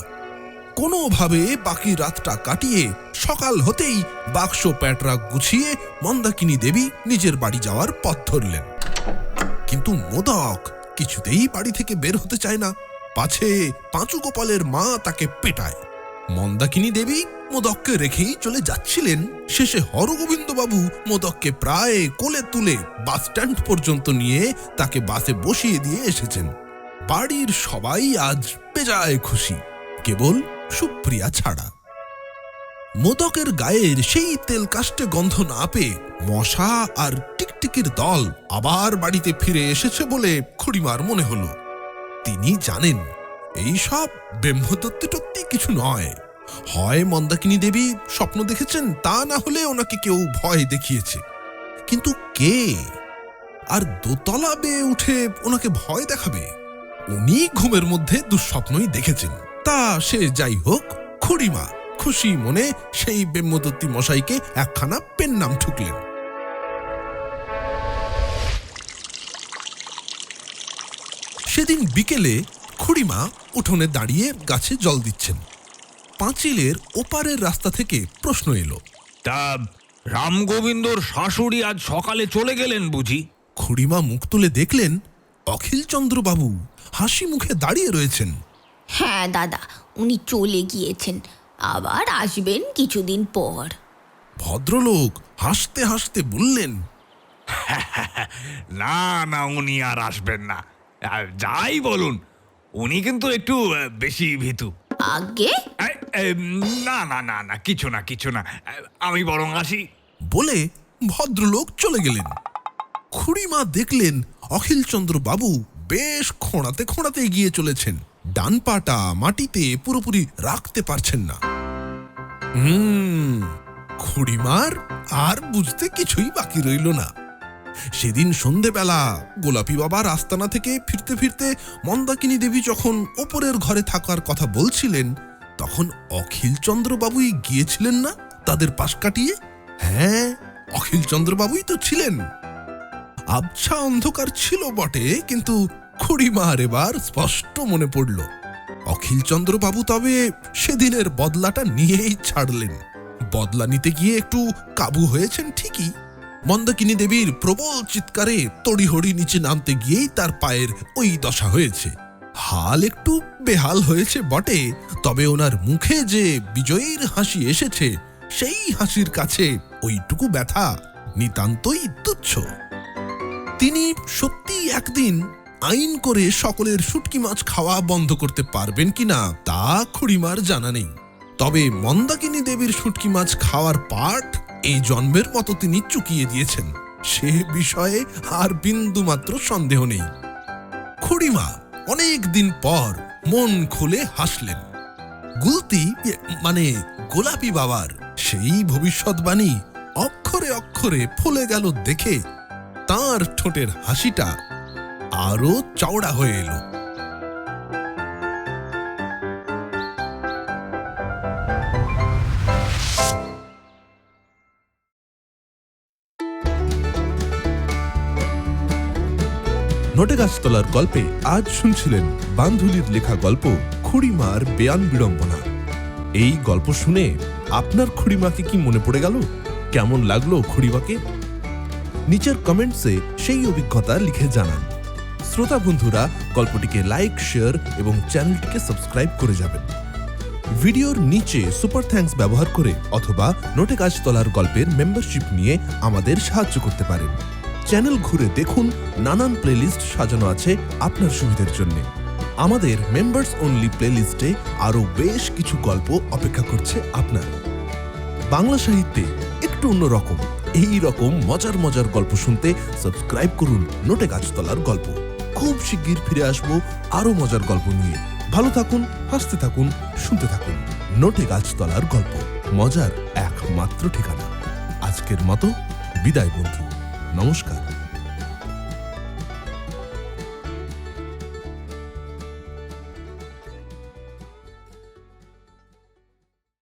কোনোভাবে বাকি রাতটা কাটিয়ে সকাল হতেই বাক্স প্যাটরা গুছিয়ে মন্দাকিনী দেবী নিজের বাড়ি যাওয়ার পথ ধরলেন। কিন্তু মোদক কিছুতেই বাড়ি থেকে বের হতে চায় না, পাছে পাঁচু গোপালের মা তাকে পেটায়। মন্দাকিনী দেবী মোদককে রেখেই চলে যাচ্ছিলেন। শেষে হরগোবিন্দ বাবু মোদককে প্রায় কোলে তুলে বাস স্ট্যান্ড পর্যন্ত নিয়ে তাকে বাসে বসিয়ে দিয়ে এসেছেন। বাড়ির সবাই আজ বেজায় খুশি, কেবল সুপ্রিয়া ছাড়া। মোদকের গায়ের সেই তেল কাষ্টে গন্ধ না পেয়ে মশা আর টিকটিকির দল আবার বাড়িতে ফিরে এসেছে বলে খুড়িমার মনে হলো। তিনি জানেন এই সব ব্রহ্মদত্তি কিছু নয়। হয় মন্দাকিনী দেবী স্বপ্ন দেখেছেন, তা না হলে ওনাকে কেউ ভয় দেখিয়েছে। কিন্তু কে? আর দোতলা বেয়ে উঠে ওনাকে ভয় দেখাবে? উনি ঘুমের মধ্যে দুঃস্বপ্নই দেখেছেন। তা সে যাই হোক, খুড়িমা খুশি মনে সেই ব্রহ্মদত্তী মশাইকে একখানা পেন নাম ঠুকলেন। সেদিন বিকেলে খুড়িমা উঠোনে দাঁড়িয়ে গাছে জল দিচ্ছেন। পাঁচিলের ওপারের রাস্তা থেকে প্রশ্ন এলো, তা রামগোবিন্দর শাশুড়ি আজ সকালে চলে গেলেন বুঝি? খুড়িমা মুখ তুলে দেখলেন অখিলচন্দ্র বাবু হাসি মুখে দাঁড়িয়ে রয়েছেন। হ্যাঁ দাদা, উনি চলে গিয়েছেন, আবার আসবেন কিছুদিন পর। ভদ্রলোক হাসতে হাসতে বললেন, না না, উনি আর আসবেন না। যাই বলুন, উনি কিন্তু একটু বেশি ভীতু। আগে না না না না, কিছু না কিছু না, আমি বরং আসি বলে ভদ্রলোক চলে গেলেন। খুড়িমা দেখলেন অখিলচন্দ্র বাবু বেশ খোঁড়াতে খোঁড়াতে এগিয়ে চলেছেন, ডান পাটা মাটিতে পুরোপুরি রাখতে পারছেন না। খুড়িমার আর বুঝতে কিছুই বাকি রইল না। সেদিন সন্ধেবেলা গোলাপি বাবার আস্তানা থেকে ফিরতে ফিরতে মন্দাকিনী দেবী যখন ওপরের ঘরে থাকার কথা বলছিলেন, তখন অখিলচন্দ্র বাবুই গিয়েছিলেন না তাদের পাশ কাটিয়ে? হ্যাঁ, অখিলচন্দ্র বাবুই তো ছিলেন। আবছা অন্ধকার ছিল বটে, কিন্তু খুড়িমার এবার স্পষ্ট মনে পড়ল অখিলচন্দ্র বাবু তবে সেদিনের বদলাটা নিয়েই ছাড়লেন। বদলা নিতে গিয়ে একটু কাবু হয়েছেন ঠিকই, মন্দাকিনী দেবীর প্রবল চিৎকারে তড়িহড়ি নিচে নামতে গিয়েই তার পায়ের ওই দশা হয়েছে। হাল একটু বেহাল হয়েছে বটে, তবে ওনার মুখে যে বিজয়ীর হাসি এসেছে সেই হাসির কাছে ওইটুকু ব্যথা নিতান্তই তুচ্ছ। তিনি সত্যি একদিন আইন করে সকলের শুটকি মাছ খাওয়া বন্ধ করতে পারবেন কিনা তা খুড়িমার জানা নেই, তবে মন্দাকিনী দেবীর শুটকি মাছ খাওয়ার পাঠ এই জন্মের মতো তিনি চুকিয়ে দিয়েছেন, সে বিষয়ে আর বিন্দুমাত্র সন্দেহ নেই। খুড়িমা অনেক দিন পর মন খুলে হাসলেন। গুলতি মানে গোলাপি বাবার সেই ভবিষ্যৎবাণী অক্ষরে অক্ষরে ফলে গেল দেখে তার ঠোঁটের হাসিটা আরো চওড়া হয়ে এলো। নোটে গাছতলার গল্পে আজ শুনছিলেন বান্ধুলির লেখা গল্প খুড়িমার বেয়ান বিড়ম্বনা। এই গল্প শুনে আপনার খুড়িমাকে কি মনে পড়ে গেল? কেমন লাগলো খুড়িমাকে? নিচের কমেন্টসে সেই অভিজ্ঞতা লিখে জানান। শ্রোতা বন্ধুরা, গল্পটিকে লাইক, শেয়ার এবং চ্যানেলটিকে সাবস্ক্রাইব করে যাবেন। ভিডিওর নিচে সুপার থ্যাঙ্কস ব্যবহার করে অথবা নোটে গাছতলার গল্পের মেম্বারশিপ নিয়ে আমাদের সাহায্য করতে পারেন। চ্যানেল ঘুরে দেখুন, নানান প্লেলিস্ট সাজানো আছে আপনার সুবিধার জন্য। আমাদের মেম্বার্স অনলি প্লেলিস্টে আরো বেশ কিছু গল্প অপেক্ষা করছে আপনার। বাংলা সাহিত্যে একটু অন্যরকম এই রকম মজার মজার গল্প শুনতে সাবস্ক্রাইব করুন নোটে গাছতলার গল্প। খুব শিগগির ফিরে আসবো আরো মজার গল্প নিয়ে। ভালো থাকুন, হাসতে থাকুন, শুনতে থাকুন নোটে গাছতলার গল্প, মজার একমাত্র ঠিকানা। আজকের মতো বিদায় বন্ধু, নমস্কার।